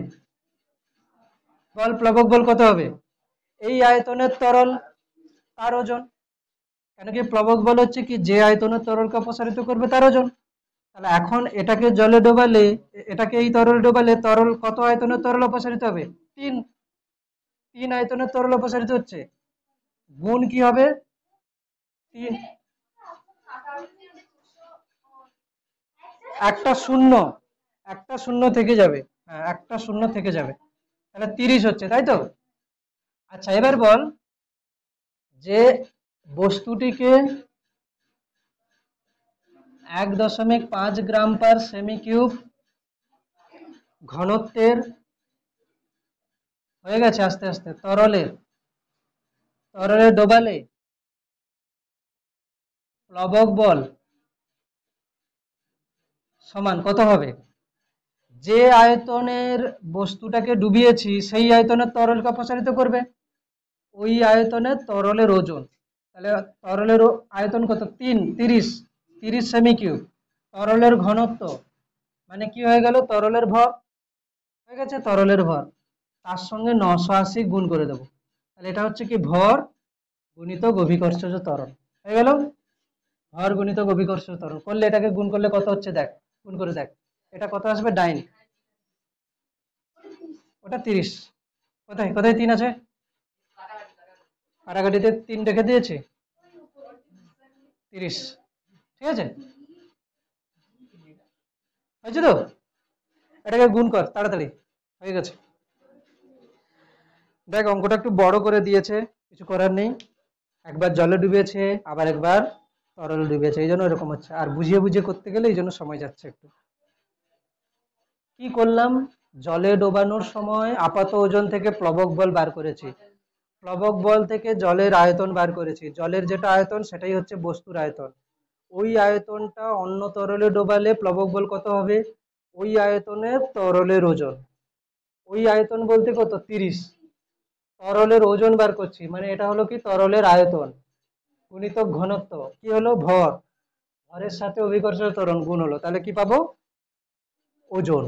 প্লবক বল কত হবে? এই আয়তনের তরল তার ওজন। কেন কি প্লবক বল হচ্ছে কি যে আয়তনের তরলকে অপসারিত করবে তার ওজন। তাহলে এখন এটাকে জলে ডোবালে, এটাকে এই তরল ডোবালে তরল কত আয়তনের তরল অপসারিত হবে? 3 আয়তনের তরল অপসারিত হচ্ছে। গুণ কি হবে? 3। একটা শূন্য থেকে যাবে। হ্যাঁ, একটা শূন্য থেকে যাবে, তাহলে 30 হচ্ছে, তাই তো? আচ্ছা, এবার বল যে বস্তুটিকে 1.5 গ্রাম পার সেমি কিউব ঘনত্বের হয়ে গেছে আস্তে আস্তে তরলে ডোবালে প্লবক বল সমান কত হবে? যে আয়তনের বস্তুটাকে ডুবিয়েছি সেই আয়তনের তরলকে অপসারিত করবে, ওই আয়তনের তরলের ওজন। তাহলে তরলের আয়তন কত? 30 সেমি কিউব। তরলের ঘনত্ব মানে কি হয়ে গেল? তরলের ভর হয়ে গেছে, তরলের ভর তার সঙ্গে 980 গুণ করে দেবো। তাহলে এটা হচ্ছে কি ভর গুণিত গভীকর্ষজ ত্বরণ হয়ে গেল। ভর গুণিত গভীকর্ষজ ত্বরণ করলে এটাকে গুণ করলে কত হচ্ছে দেখ, গুণ করে দেখ। এটা কত আসবে? ডাইন, ওটা 30। কোথায় কোথায় 3 আছে? কাটাকাটিতে 3 রেখে দিয়েছি, 30। ঠিক আছে, হয়েছে তো? এটাকে গুণ কর তাড়াতাড়ি, হয়ে গেছে। দেখ অঙ্কটা একটু বড় করে দিয়েছে, কিছু করার নেই। একবার জলে ডুবেছে, আবার একবার তরলে ডুবেছে, এই জন্য এরকম হচ্ছে। আর বুঝিয়ে বুঝিয়ে করতে গেলে এই জন্য সময় যাচ্ছে একটু। কি করলাম? জলে ডোবানোর সময় আপাত ওজন থেকে প্লবক বল বার করেছি, প্লবক বল থেকে জলের আয়তন বার করেছি। জলের যেটা আয়তন সেটাই হচ্ছে বস্তুর আয়তন। ওই আয়তনটা অন্য তরলে ডোবালে প্লবক বল কত হবে? ওই আয়তনের তরলের ওজন। ওই আয়তন বলতে কত? 30। তরলের ওজন বার করছি, মানে এটা হলো কি তরলের আয়তন গুণিতক ঘনত্ব, কি হলো? ভর। ভরের সাথে অভিকর্ষ ত্বরণ গুণ হলো, তাহলে কি পাবো? ওজন।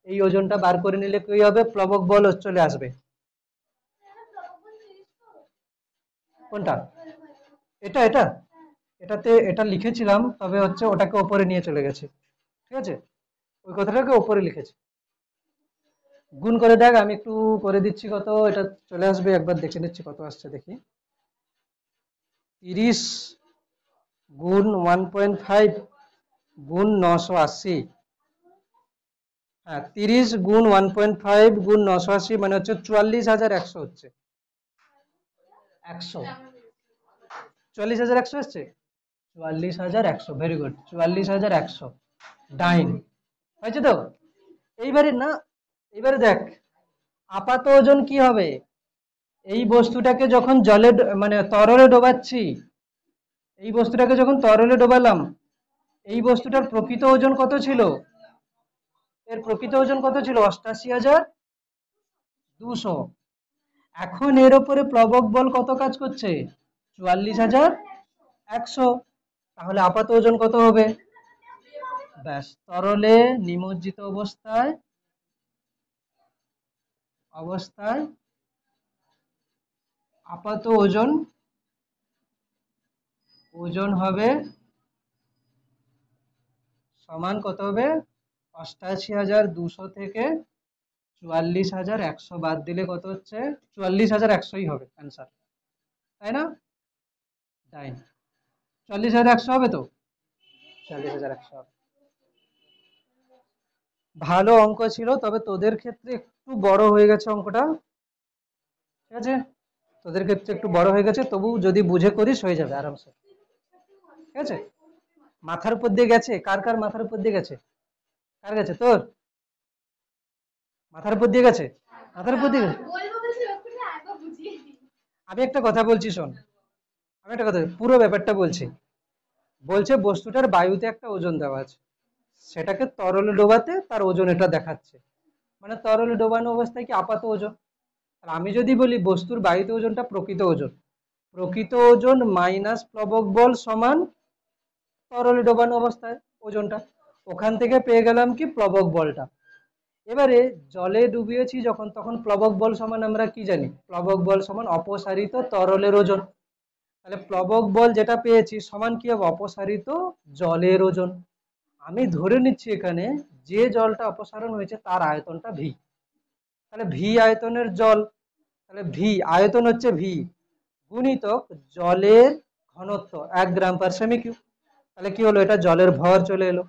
এই ওজনটা বার করে নিলে কি হবে? প্লবক বল চলে আসবে। কোনটা? এটা এটা এটাতে এটা লিখেছিলাম, তবে হচ্ছে ওটাকে ওপরে নিয়ে চলে গেছে। ঠিক আছে, ওই কথাটাকে ওপরে লিখেছি। গুণ করে দেখ, আমি একটু করে দিচ্ছি। কত এটা চলে আসবে একবার দেখে নিচ্ছি কত আসছে দেখি। 30 গুণ 1.5 গুণ 980। হ্যাঁ, 30 গুণ 1.5 গুণ 980 মানে হচ্ছে 44,100 হচ্ছে। 100, 44,100 আসছে। 44,100, ভেরি গুড, 44,100 ডাইন। হয়েছে তো? এইবারে না, এইবারে দেখ আপাত ওজন কি হবে? এই বস্তুটাকে যখন জলে মানে তরলে ডোবাচ্ছি, এই বস্তুটাকে যখন তরলে ডোবালাম, এই বস্তুটার প্রকৃত ওজন কত ছিল? এর প্রকৃত ওজন কত ছিল? 88,200। এখন এর উপরে প্লবক বল কত কাজ করছে? 44,100। তাহলে আপাত ওজন কত হবে? ব্যাস, তরলে নিমজ্জিত অবস্থায় আপাত ওজন হবে সমান কত হবে? 88,200 থেকে 44,100 বাদ দিলে কত হচ্ছে? 44,100ই হবে অ্যান্সার, তাই না? ডাইন, 44,100 হবে তো? 44,100 হবে। ভালো অঙ্ক ছিল, তবে তোদের ক্ষেত্রে একটু বড় হয়ে গেছে অঙ্কটা। ঠিক আছে, তোদের ক্ষেত্রে একটু বড় হয়ে গেছে, তবু যদি বুঝে করিস হয়ে যাবে আরামসে। ঠিক আছে, মাথার উপর দিয়ে গেছে? কার কার মাথার উপর দিয়ে গেছে? কার গেছে? তোর মাথার উপর দিয়ে গেছে? মাথার উপর দিয়ে গেছে? আমি একটা কথা বলছি, শোন। আমি একটা কথা পুরো ব্যাপারটা বলছি। বলছে বস্তুটার বায়ুতে একটা ওজন দেওয়া আছে, সেটাকে তরলে ডোবাতে তার ওজন এটা দেখাচ্ছে, মানে তরলে ডোবানো অবস্থায় কি আপাত ওজন। আর আমি যদি বলি বস্তুর বায়ুতে ওজনটা প্রকৃত ওজন, প্রকৃত ওজন মাইনাস প্লবক বল সমান তরলে ডোবানো অবস্থায় ওজনটা, ওখান থেকে পেয়ে গেলাম কি প্লবক বলটা। এবারে জলে ডুবিয়েছি যখন, তখন প্লবক বল সমান আমরা কি জানি, প্লবক বল সমান অপসারিত তরলের ওজন। তাহলে প্লবক বল যেটা পেয়েছি সমান কি হবে, অপসারিত জলের ওজন। আমি ধরে নিচ্ছি এখানে যে জলটা অপসারণ হয়েছে তার আয়তনটা ভি। তাহলে ভি আয়তনের জল, তাহলে ভি আয়তন হচ্ছে ভি গুণিতক জলের ঘনত্ব 1 গ্রাম পার সেমি কিউব। তাহলে কি হলো, এটা জলের ভর চলে এলো,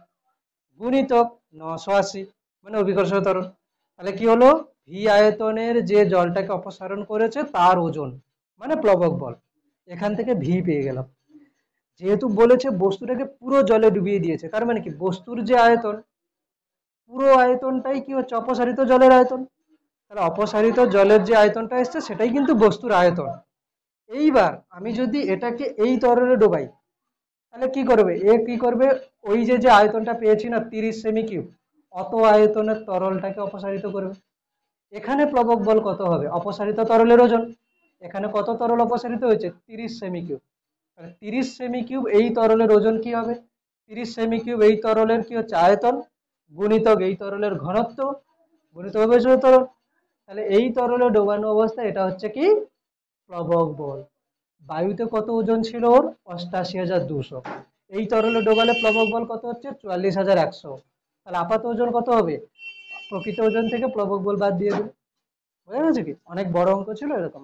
গুণিতক 980 মানে অভিকর্ষ ত্বরণ। তাহলে কি হলো, ভি আয়তনের যে জলটাকে অপসারণ করেছে তার ওজন মানে প্লবক বল, এখান থেকে ভি পেয়ে গেলাম। যেহেতু বলেছে বস্তুটাকে পুরো জলে ডুবিয়ে দিয়েছে, তার মানে কি বস্তুর যে আয়তন, পুরো আয়তনটাই কি হচ্ছে অপসারিত জলের আয়তন। তাহলে অপসারিত জলের যে আয়তনটা এসছে সেটাই কিন্তু বস্তুর আয়তন। এইবার আমি যদি এটাকে এই তরলে ডোবাই, তাহলে কি করবে, এ কি করবে, ওই যে যে আয়তনটা পেয়েছি না 30 সেমি কিউব, অত আয়তনের তরলটাকে অপসারিত করবে। এখানে প্লবক বল কত হবে, অপসারিত তরলের ওজন। এখানে কত তরল অপসারিত হয়েছে, 30 সেমি কিউব। 30 সেমি কিউব এই তরলের ওজন কি হবে, 30 সেমি কিউব এই তরলের কি হচ্ছে আয়তন, গুণিতক এই তরলের ঘনত্ব, গুণিতক হবে তরল। তাহলে এই তরলে ডোবানো অবস্থায় এটা হচ্ছে কি প্লবক বল। বায়ুতে কত ওজন ছিল ওর, 88,200। এই তরলে ডোবালে প্লবক বল কত হচ্ছে, 44,100। তাহলে আপাত ওজন কত হবে, প্রকৃত ওজন থেকে প্লবক বল বাদ দিয়ে দেবে। বোঝা গেছে কি, অনেক বড় অঙ্ক ছিল এরকম।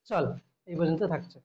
চল এই পর্যন্ত থাকছে।